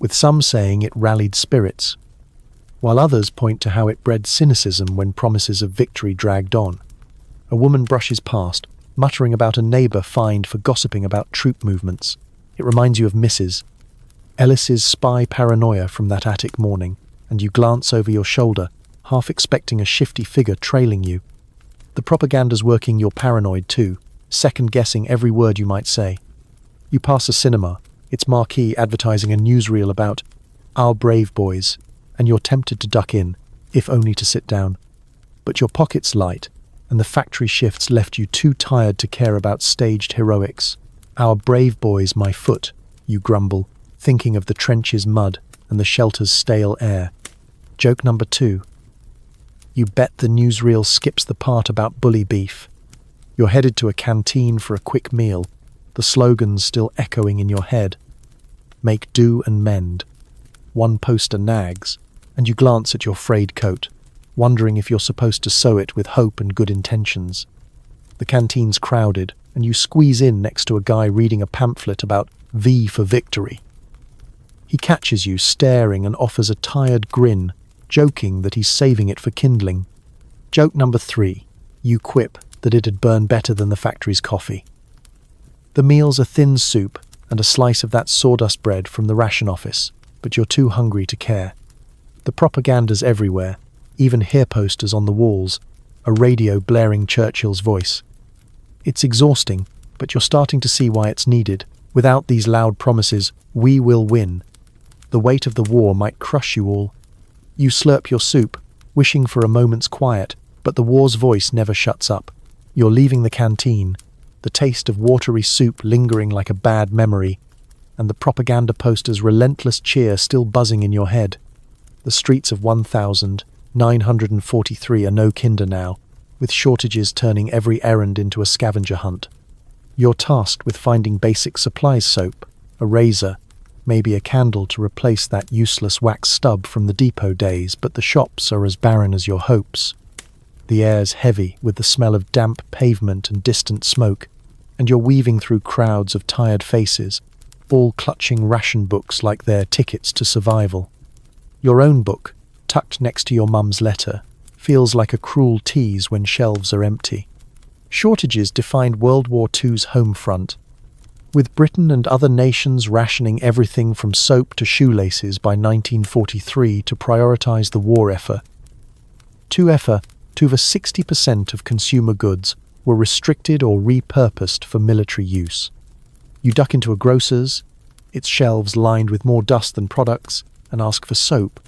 with some saying it rallied spirits, while others point to how it bred cynicism when promises of victory dragged on. A woman brushes past, muttering about a neighbour fined for gossiping about troop movements. It reminds you of Mrs. Ellis's spy paranoia from that attic morning, and you glance over your shoulder, half expecting a shifty figure trailing you. The propaganda's working your paranoid too, second-guessing every word you might say. You pass a cinema, its marquee advertising a newsreel about our brave boys, and you're tempted to duck in, if only to sit down. But your pocket's light, and the factory shifts left you too tired to care about staged heroics. Our brave boys, my foot, you grumble, thinking of the trench's mud and the shelter's stale air. Joke number 2. You bet the newsreel skips the part about bully beef. You're headed to a canteen for a quick meal, the slogans still echoing in your head. Make do and mend. One poster nags, and you glance at your frayed coat, wondering if you're supposed to sew it with hope and good intentions. The canteen's crowded, and you squeeze in next to a guy reading a pamphlet about V for victory. He catches you staring and offers a tired grin, joking that he's saving it for kindling. Joke number 3. You quip that it'd burn better than the factory's coffee. The meal's a thin soup and a slice of that sawdust bread from the ration office, but you're too hungry to care. The propaganda's everywhere, even hair posters on the walls, a radio blaring Churchill's voice. It's exhausting, but you're starting to see why it's needed. Without these loud promises, we will win. The weight of the war might crush you all. You slurp your soup, wishing for a moment's quiet, but the war's voice never shuts up. You're leaving the canteen, the taste of watery soup lingering like a bad memory, and the propaganda poster's relentless cheer still buzzing in your head. The streets of 1943 are no kinder now, with shortages turning every errand into a scavenger hunt. You're tasked with finding basic supplies: soap, a razor, maybe a candle to replace that useless wax stub from the depot days, but the shops are as barren as your hopes. The air's heavy with the smell of damp pavement and distant smoke, and you're weaving through crowds of tired faces, all clutching ration books like they're tickets to survival. Your own book, tucked next to your mum's letter, feels like a cruel tease when shelves are empty. Shortages defined World War II's home front, with Britain and other nations rationing everything from soap to shoelaces by 1943 to prioritise the war effort. Over 60% of consumer goods were restricted or repurposed for military use. You duck into a grocer's, its shelves lined with more dust than products, and ask for soap.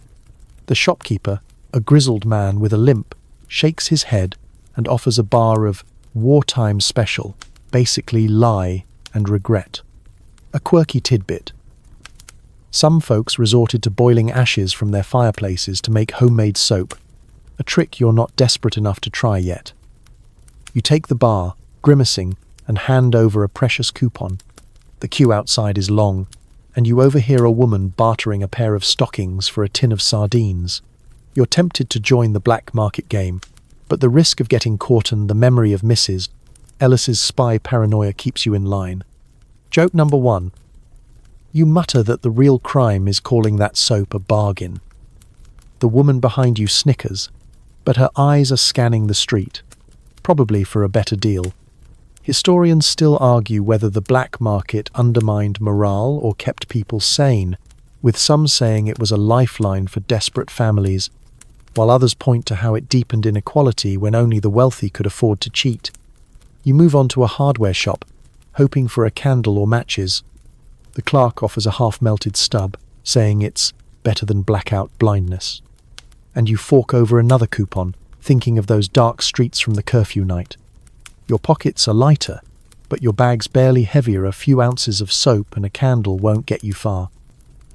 The shopkeeper, a grizzled man with a limp, shakes his head and offers a bar of wartime special, basically lie and regret. A quirky tidbit. Some folks resorted to boiling ashes from their fireplaces to make homemade soap, a trick you're not desperate enough to try yet. You take the bar, grimacing, and hand over a precious coupon. The queue outside is long, and you overhear a woman bartering a pair of stockings for a tin of sardines. You're tempted to join the black market game, but the risk of getting caught and the memory of Mrs. Ellis's spy paranoia keeps you in line. Joke number 1. You mutter that the real crime is calling that soap a bargain. The woman behind you snickers, but her eyes are scanning the street, probably for a better deal. Historians still argue whether the black market undermined morale or kept people sane, with some saying it was a lifeline for desperate families, while others point to how it deepened inequality when only the wealthy could afford to cheat. You move on to a hardware shop, hoping for a candle or matches. The clerk offers a half-melted stub, saying it's better than blackout blindness. And you fork over another coupon, thinking of those dark streets from the curfew night. Your pockets are lighter, but your bag's barely heavier. A few ounces of soap and a candle won't get you far.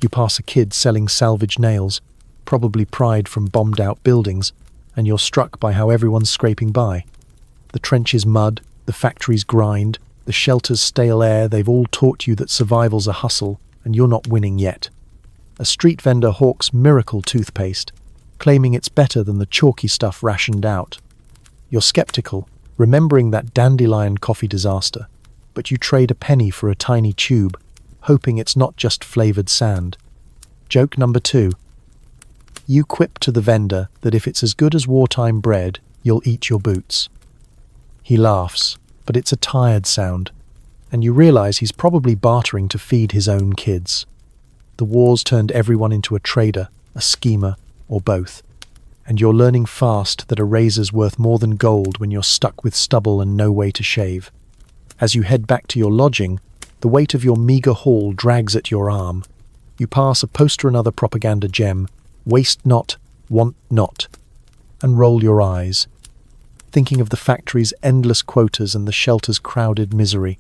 You pass a kid selling salvage nails, probably pried from bombed-out buildings, and you're struck by how everyone's scraping by. The trenches mud, the factories grind, the shelters stale air. They've all taught you that survival's a hustle, and you're not winning yet. A street vendor hawks miracle toothpaste, claiming it's better than the chalky stuff rationed out. You're skeptical, remembering that dandelion coffee disaster, but you trade a penny for a tiny tube, hoping it's not just flavored sand. Joke number 2. You quip to the vendor that if it's as good as wartime bread, you'll eat your boots. He laughs, but it's a tired sound, and you realize he's probably bartering to feed his own kids. The war's turned everyone into a trader, a schemer, or both, and you're learning fast that a razor's worth more than gold when you're stuck with stubble and no way to shave. As you head back to your lodging, the weight of your meager haul drags at your arm. You pass a poster and other propaganda gem, waste not, want not, and roll your eyes, thinking of the factory's endless quotas and the shelter's crowded misery.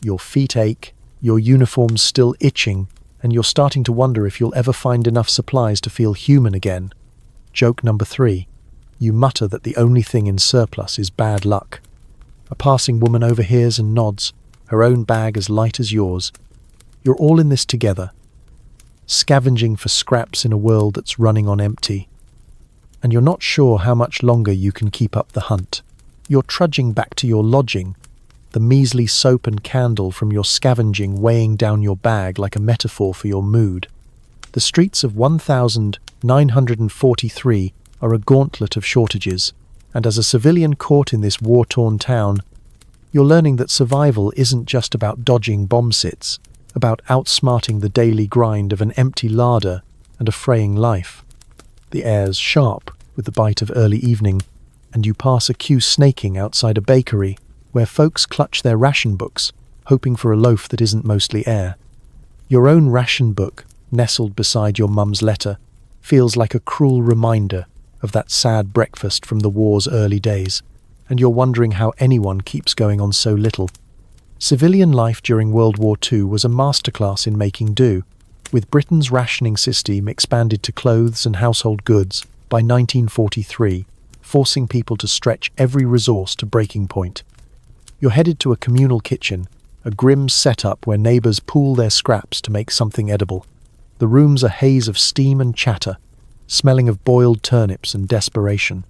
Your feet ache, your uniform's still itching, and you're starting to wonder if you'll ever find enough supplies to feel human again. Joke number 3. You mutter that the only thing in surplus is bad luck. A passing woman overhears and nods, her own bag as light as yours. You're all in this together, scavenging for scraps in a world that's running on empty. And you're not sure how much longer you can keep up the hunt. You're trudging back to your lodging, the measly soap and candle from your scavenging weighing down your bag like a metaphor for your mood. The streets of 1943 are a gauntlet of shortages, and as a civilian caught in this war-torn town, you're learning that survival isn't just about dodging bomb sits, about outsmarting the daily grind of an empty larder and a fraying life. The air's sharp with the bite of early evening, and you pass a queue snaking outside a bakery where folks clutch their ration books, hoping for a loaf that isn't mostly air. Your own ration book, nestled beside your mum's letter, feels like a cruel reminder of that sad breakfast from the war's early days, and you're wondering how anyone keeps going on so little. Civilian life during World War II was a masterclass in making do, with Britain's rationing system expanded to clothes and household goods by 1943, forcing people to stretch every resource to breaking point. You're headed to a communal kitchen, a grim setup where neighbours pool their scraps to make something edible. The room's a haze of steam and chatter, smelling of boiled turnips and desperation.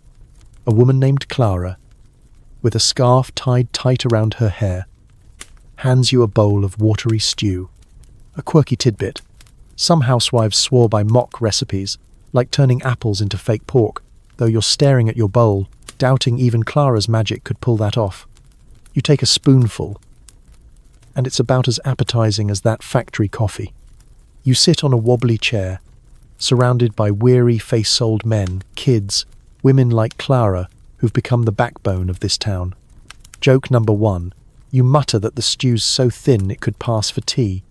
A woman named Clara, with a scarf tied tight around her hair, hands you a bowl of watery stew. A quirky tidbit. Some housewives swore by mock recipes, like turning apples into fake pork, though you're staring at your bowl, doubting even Clara's magic could pull that off. You take a spoonful, and it's about as appetizing as that factory coffee. You sit on a wobbly chair, surrounded by weary, face-sold men, kids, women like Clara, who've become the backbone of this town. Joke number 1. You mutter that the stew's so thin it could pass for tea,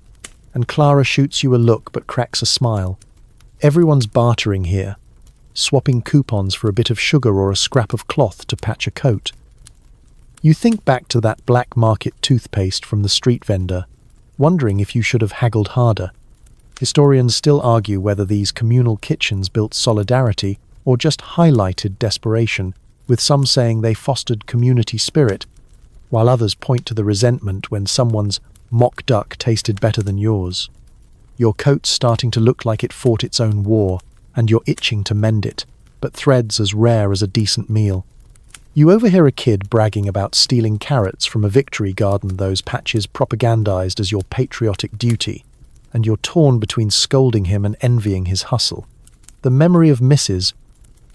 and Clara shoots you a look but cracks a smile. Everyone's bartering here, swapping coupons for a bit of sugar or a scrap of cloth to patch a coat. You think back to that black market toothpaste from the street vendor, wondering if you should have haggled harder. Historians still argue whether these communal kitchens built solidarity or just highlighted desperation, with some saying they fostered community spirit, while others point to the resentment when someone's mock duck tasted better than yours. Your coat's starting to look like it fought its own war, and you're itching to mend it, but thread's as rare as a decent meal. You overhear a kid bragging about stealing carrots from a victory garden those patches propagandized as your patriotic duty, and you're torn between scolding him and envying his hustle. The memory of Mrs.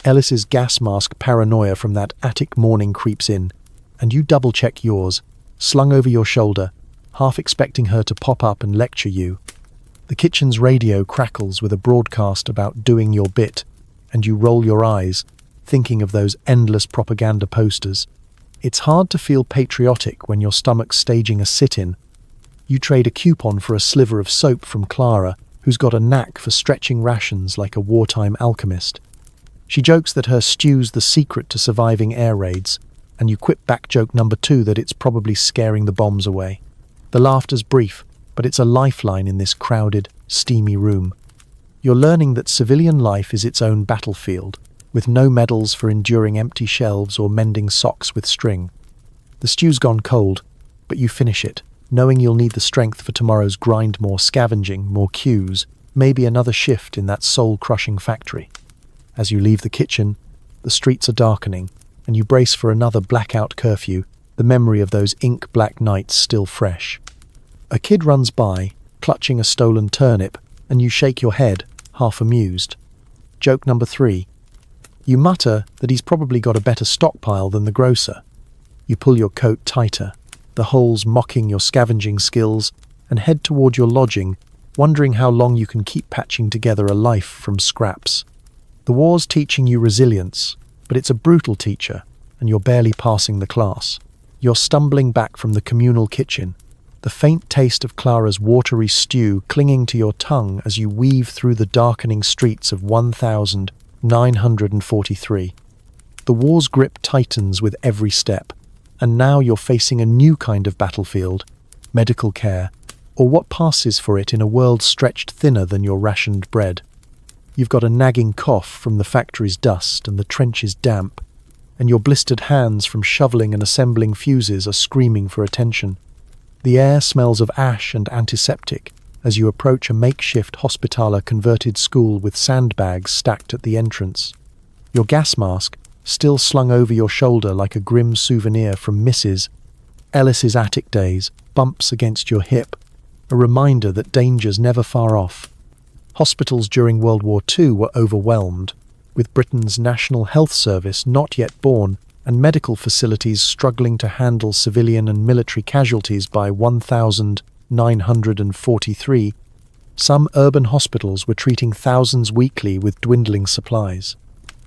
Ellis's gas mask paranoia from that attic morning creeps in, and you double-check yours, slung over your shoulder, half expecting her to pop up and lecture you. The kitchen's radio crackles with a broadcast about doing your bit, and you roll your eyes, thinking of those endless propaganda posters. It's hard to feel patriotic when your stomach's staging a sit-in. You trade a coupon for a sliver of soap from Clara, who's got a knack for stretching rations like a wartime alchemist. She jokes that her stew's the secret to surviving air raids, and you quip back joke number 2 that it's probably scaring the bombs away. The laughter's brief, but it's a lifeline in this crowded, steamy room. You're learning that civilian life is its own battlefield, with no medals for enduring empty shelves or mending socks with string. The stew's gone cold, but you finish it, knowing you'll need the strength for tomorrow's grind, more scavenging, more queues, maybe another shift in that soul-crushing factory. As you leave the kitchen, the streets are darkening, and you brace for another blackout curfew, the memory of those ink-black nights still fresh. A kid runs by, clutching a stolen turnip, and you shake your head, half amused. Joke number 3. You mutter that he's probably got a better stockpile than the grocer. You pull your coat tighter, the holes mocking your scavenging skills, and head toward your lodging, wondering how long you can keep patching together a life from scraps. The war's teaching you resilience, but it's a brutal teacher, and you're barely passing the class. You're stumbling back from the communal kitchen, the faint taste of Clara's watery stew clinging to your tongue as you weave through the darkening streets of 1943. The war's grip tightens with every step, and now you're facing a new kind of battlefield, medical care, or what passes for it in a world stretched thinner than your rationed bread. You've got a nagging cough from the factory's dust and the trench's damp, and your blistered hands from shoveling and assembling fuses are screaming for attention. The air smells of ash and antiseptic as you approach a makeshift hospitaler-converted school with sandbags stacked at the entrance. Your gas mask, still slung over your shoulder like a grim souvenir from Mrs. Ellis's attic days, bumps against your hip, a reminder that danger's never far off. Hospitals during World War II were overwhelmed, with Britain's National Health Service not yet born and medical facilities struggling to handle civilian and military casualties by 1943. Some urban hospitals were treating thousands weekly with dwindling supplies.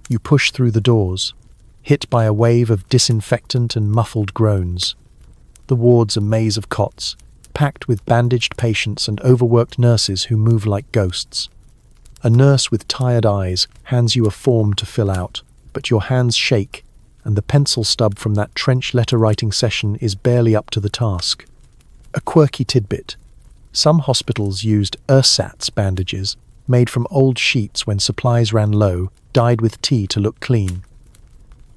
You push through the doors, hit by a wave of disinfectant and muffled groans. The ward's a maze of cots, packed with bandaged patients and overworked nurses who move like ghosts. A nurse with tired eyes hands you a form to fill out, but your hands shake, and the pencil stub from that trench letter-writing session is barely up to the task. A quirky tidbit. Some hospitals used ersatz bandages, made from old sheets when supplies ran low, dyed with tea to look clean.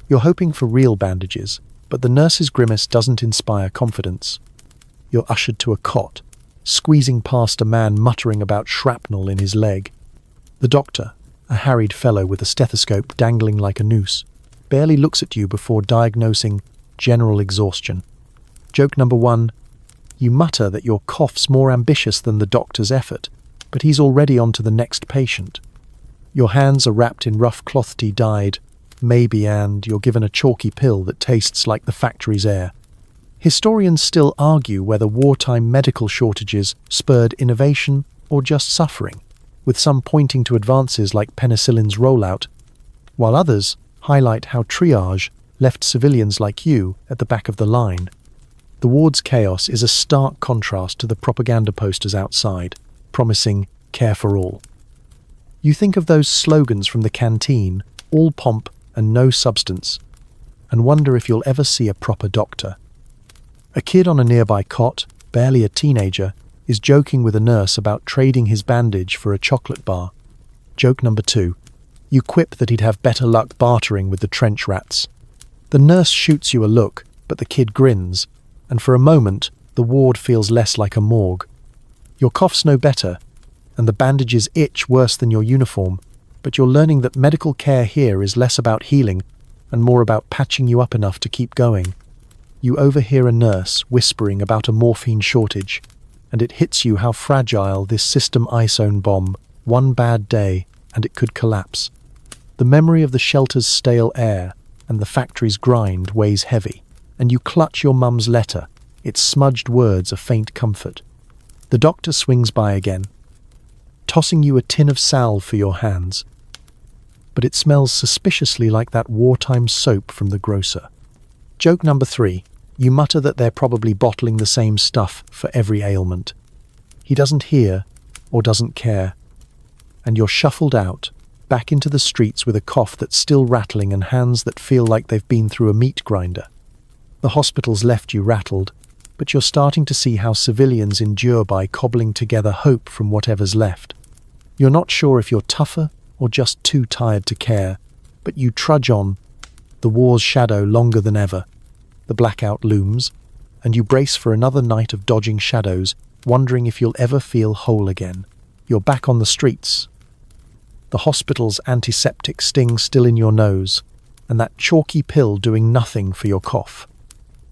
You're hoping for real bandages, but the nurse's grimace doesn't inspire confidence. You're ushered to a cot, squeezing past a man muttering about shrapnel in his leg. The doctor, a harried fellow with a stethoscope dangling like a noose, barely looks at you before diagnosing general exhaustion. Joke number 1. You mutter that your cough's more ambitious than the doctor's effort, but he's already on to the next patient. Your hands are wrapped in rough cloth tea dyed, maybe, and you're given a chalky pill that tastes like the factory's air. Historians still argue whether wartime medical shortages spurred innovation or just suffering, with some pointing to advances like penicillin's rollout, while others highlight how triage left civilians like you at the back of the line. The ward's chaos is a stark contrast to the propaganda posters outside, promising care for all. You think of those slogans from the canteen, all pomp and no substance, and wonder if you'll ever see a proper doctor. A kid on a nearby cot, barely a teenager, is joking with a nurse about trading his bandage for a chocolate bar. Joke number 2. You quip that he'd have better luck bartering with the trench rats. The nurse shoots you a look, but the kid grins, and for a moment, the ward feels less like a morgue. Your cough's no better, and the bandages itch worse than your uniform, but you're learning that medical care here is less about healing and more about patching you up enough to keep going. You overhear a nurse whispering about a morphine shortage, and it hits you how fragile this system ice-own bomb, one bad day, and it could collapse. The memory of the shelter's stale air and the factory's grind weighs heavy, and you clutch your mum's letter, its smudged words a faint comfort. The doctor swings by again, tossing you a tin of salve for your hands, but it smells suspiciously like that wartime soap from the grocer. Joke number 3. You mutter that they're probably bottling the same stuff for every ailment. He doesn't hear or doesn't care, and you're shuffled out, back into the streets with a cough that's still rattling and hands that feel like they've been through a meat grinder. The hospital's left you rattled, but you're starting to see how civilians endure by cobbling together hope from whatever's left. You're not sure if you're tougher or just too tired to care, but you trudge on, the war's shadow longer than ever. The blackout looms, and you brace for another night of dodging shadows, wondering if you'll ever feel whole again. You're back on the streets, the hospital's antiseptic sting still in your nose, and that chalky pill doing nothing for your cough.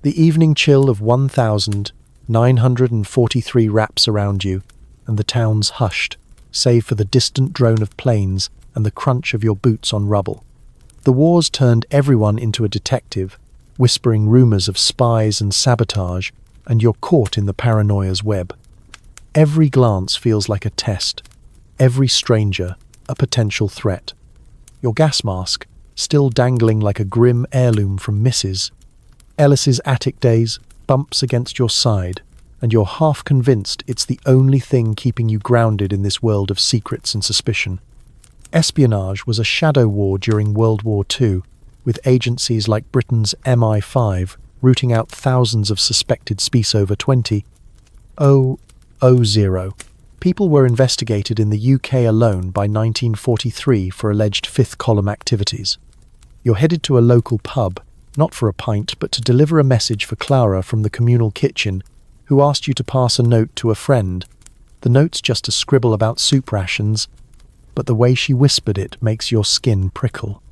The evening chill of 1,943 wraps around you, and the town's hushed, save for the distant drone of planes and the crunch of your boots on rubble. The war's turned everyone into a detective, whispering rumors of spies and sabotage, and you're caught in the paranoia's web. Every glance feels like a test, every stranger a potential threat. Your gas mask, still dangling like a grim heirloom from Mrs. Ellis's attic days, bumps against your side, and you're half convinced it's the only thing keeping you grounded in this world of secrets and suspicion. Espionage was a shadow war during World War II, with agencies like Britain's MI5 rooting out thousands of suspected spies over 20. People were investigated in the UK alone by 1943 for alleged fifth-column activities. You're headed to a local pub, not for a pint, but to deliver a message for Clara from the communal kitchen, who asked you to pass a note to a friend. The note's just a scribble about soup rations, but the way she whispered it makes your skin prickle.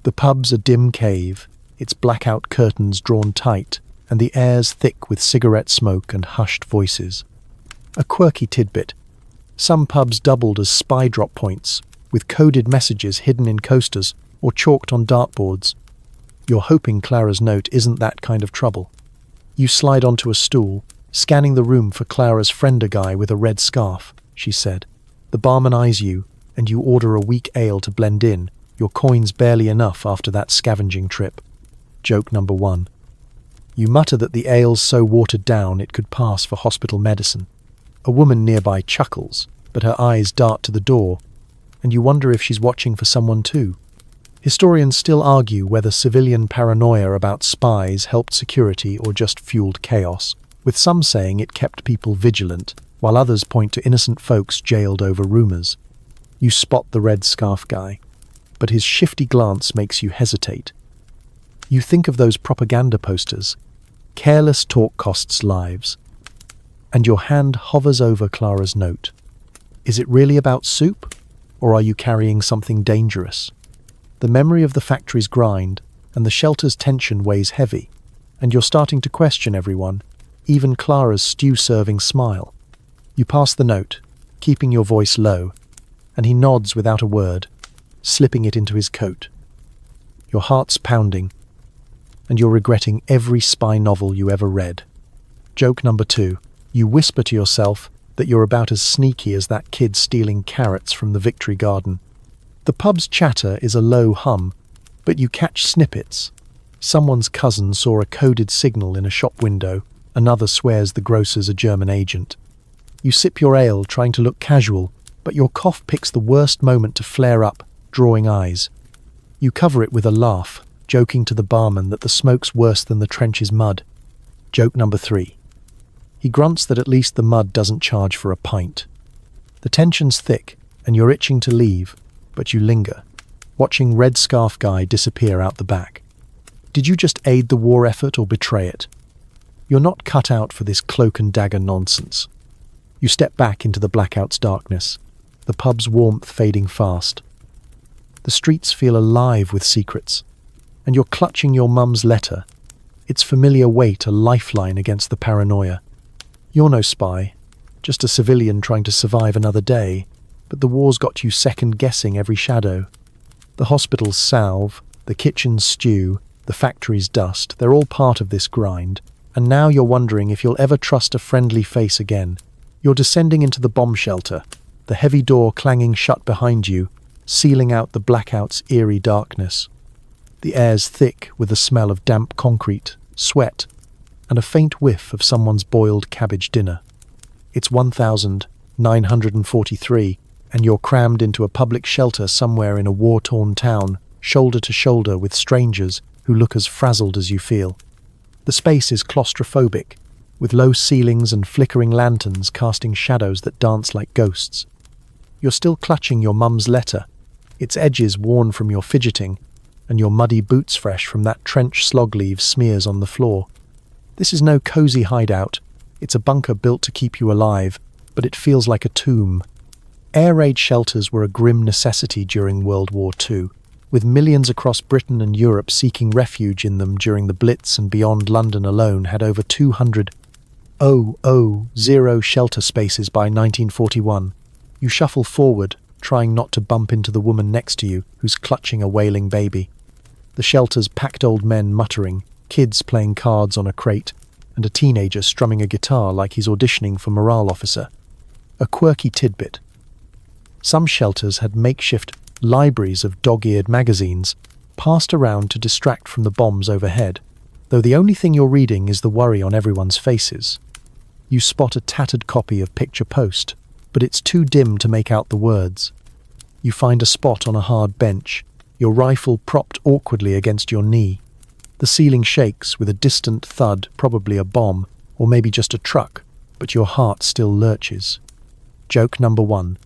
The pub's a dim cave, its blackout curtains drawn tight, and the air's thick with cigarette smoke and hushed voices. A quirky tidbit. Some pubs doubled as spy drop points, with coded messages hidden in coasters or chalked on dartboards. You're hoping Clara's note isn't that kind of trouble. You slide onto a stool, scanning the room for Clara's friend, a guy with a red scarf, she said. The barman eyes you, and you order a weak ale to blend in, your coins barely enough after that scavenging trip. Joke number 1. You mutter that the ale's so watered down it could pass for hospital medicine. A woman nearby chuckles, but her eyes dart to the door, and you wonder if she's watching for someone too. Historians still argue whether civilian paranoia about spies helped security or just fueled chaos, with some saying it kept people vigilant, while others point to innocent folks jailed over rumors. You spot the red scarf guy, but his shifty glance makes you hesitate. You think of those propaganda posters, "Careless talk costs lives," and your hand hovers over Clara's note. Is it really about soup, or are you carrying something dangerous? The memory of the factory's grind and the shelter's tension weighs heavy, and you're starting to question everyone, even Clara's stew-serving smile. You pass the note, keeping your voice low, and he nods without a word, slipping it into his coat. Your heart's pounding, and you're regretting every spy novel you ever read. Joke number 2. You whisper to yourself that you're about as sneaky as that kid stealing carrots from the Victory Garden. The pub's chatter is a low hum, but you catch snippets. Someone's cousin saw a coded signal in a shop window, another swears the grocer's a German agent. You sip your ale, trying to look casual, but your cough picks the worst moment to flare up, drawing eyes. You cover it with a laugh, joking to the barman that the smoke's worse than the trench's mud. Joke number 3. He grunts that at least the mud doesn't charge for a pint. The tension's thick, and you're itching to leave, but you linger, watching Red Scarf Guy disappear out the back. Did you just aid the war effort or betray it? You're not cut out for this cloak and dagger nonsense. You step back into the blackout's darkness, the pub's warmth fading fast. The streets feel alive with secrets, and you're clutching your mum's letter, its familiar weight a lifeline against the paranoia. You're no spy, just a civilian trying to survive another day, but the war's got you second-guessing every shadow. The hospital's salve, the kitchen's stew, the factory's dust, they're all part of this grind, and now you're wondering if you'll ever trust a friendly face again. You're descending into the bomb shelter, the heavy door clanging shut behind you, sealing out the blackout's eerie darkness. The air's thick with the smell of damp concrete, sweat, and a faint whiff of someone's boiled cabbage dinner. It's 1943, and you're crammed into a public shelter somewhere in a war-torn town, shoulder to shoulder with strangers who look as frazzled as you feel. The space is claustrophobic, with low ceilings and flickering lanterns casting shadows that dance like ghosts. You're still clutching your mum's letter, its edges worn from your fidgeting, and your muddy boots fresh from that trench slog leave smears on the floor. This is no cozy hideout. It's a bunker built to keep you alive, but it feels like a tomb. Air raid shelters were a grim necessity during World War II, with millions across Britain and Europe seeking refuge in them during the Blitz, and beyond London alone had over 200 shelter spaces by 1941. You shuffle forward, trying not to bump into the woman next to you who's clutching a wailing baby. The shelter's packed old men muttering, kids playing cards on a crate, and a teenager strumming a guitar like he's auditioning for morale officer. A quirky tidbit. Some shelters had makeshift libraries of dog-eared magazines passed around to distract from the bombs overhead, though the only thing you're reading is the worry on everyone's faces. You spot a tattered copy of Picture Post, but it's too dim to make out the words. You find a spot on a hard bench, your rifle propped awkwardly against your knee. The ceiling shakes with a distant thud, probably a bomb, or maybe just a truck, but your heart still lurches. Joke number 1.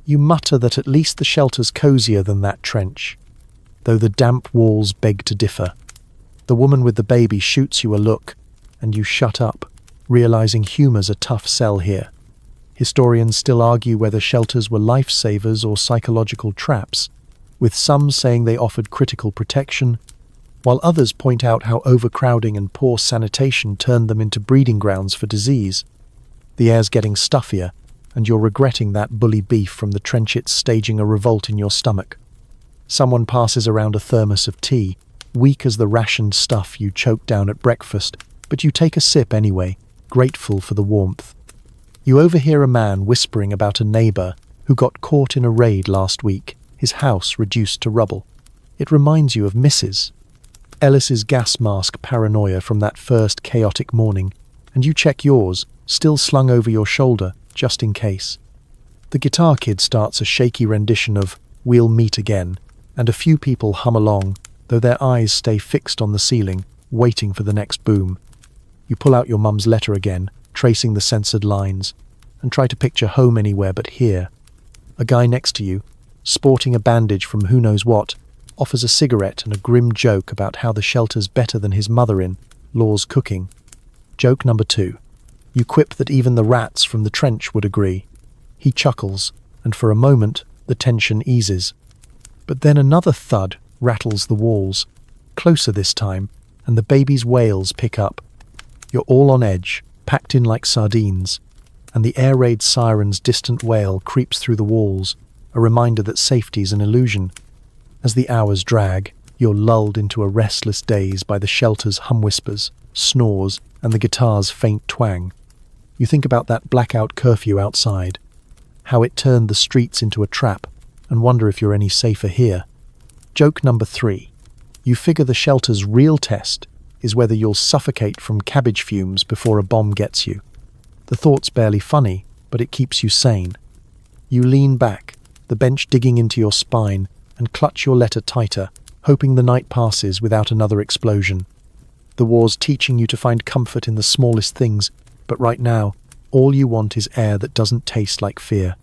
You mutter that at least the shelter's cozier than that trench, though the damp walls beg to differ. The woman with the baby shoots you a look, and you shut up, realizing humor's a tough sell here. Historians still argue whether shelters were lifesavers or psychological traps, with some saying they offered critical protection, while others point out how overcrowding and poor sanitation turned them into breeding grounds for disease. The air's getting stuffier, and you're regretting that bully beef from the trenches staging a revolt in your stomach. Someone passes around a thermos of tea, weak as the rationed stuff you choked down at breakfast, but you take a sip anyway, grateful for the warmth. You overhear a man whispering about a neighbour who got caught in a raid last week, his house reduced to rubble. It reminds you of Mrs. Ellis's gas mask paranoia from that first chaotic morning, and you check yours, still slung over your shoulder, just in case. The guitar kid starts a shaky rendition of "We'll Meet Again," and a few people hum along, though their eyes stay fixed on the ceiling, waiting for the next boom. You pull out your mum's letter again, tracing the censored lines, and try to picture home anywhere but here. A guy next to you, sporting a bandage from who knows what, offers a cigarette and a grim joke about how the shelter's better than his mother-in-law's cooking. Joke number 2. You quip that even the rats from the trench would agree. He chuckles, and for a moment, the tension eases. But then another thud rattles the walls, closer this time, and the baby's wails pick up. You're all on edge, packed in like sardines, and the air raid siren's distant wail creeps through the walls, a reminder that safety's an illusion. As the hours drag, you're lulled into a restless daze by the shelter's hum whispers, snores, and the guitar's faint twang. You think about that blackout curfew outside, how it turned the streets into a trap, and wonder if you're any safer here. Joke number 3. You figure the shelter's real test is whether you'll suffocate from cabbage fumes before a bomb gets you. The thought's barely funny, but it keeps you sane. You lean back, the bench digging into your spine, and clutch your letter tighter, hoping the night passes without another explosion. The war's teaching you to find comfort in the smallest things, but right now, all you want is air that doesn't taste like fear.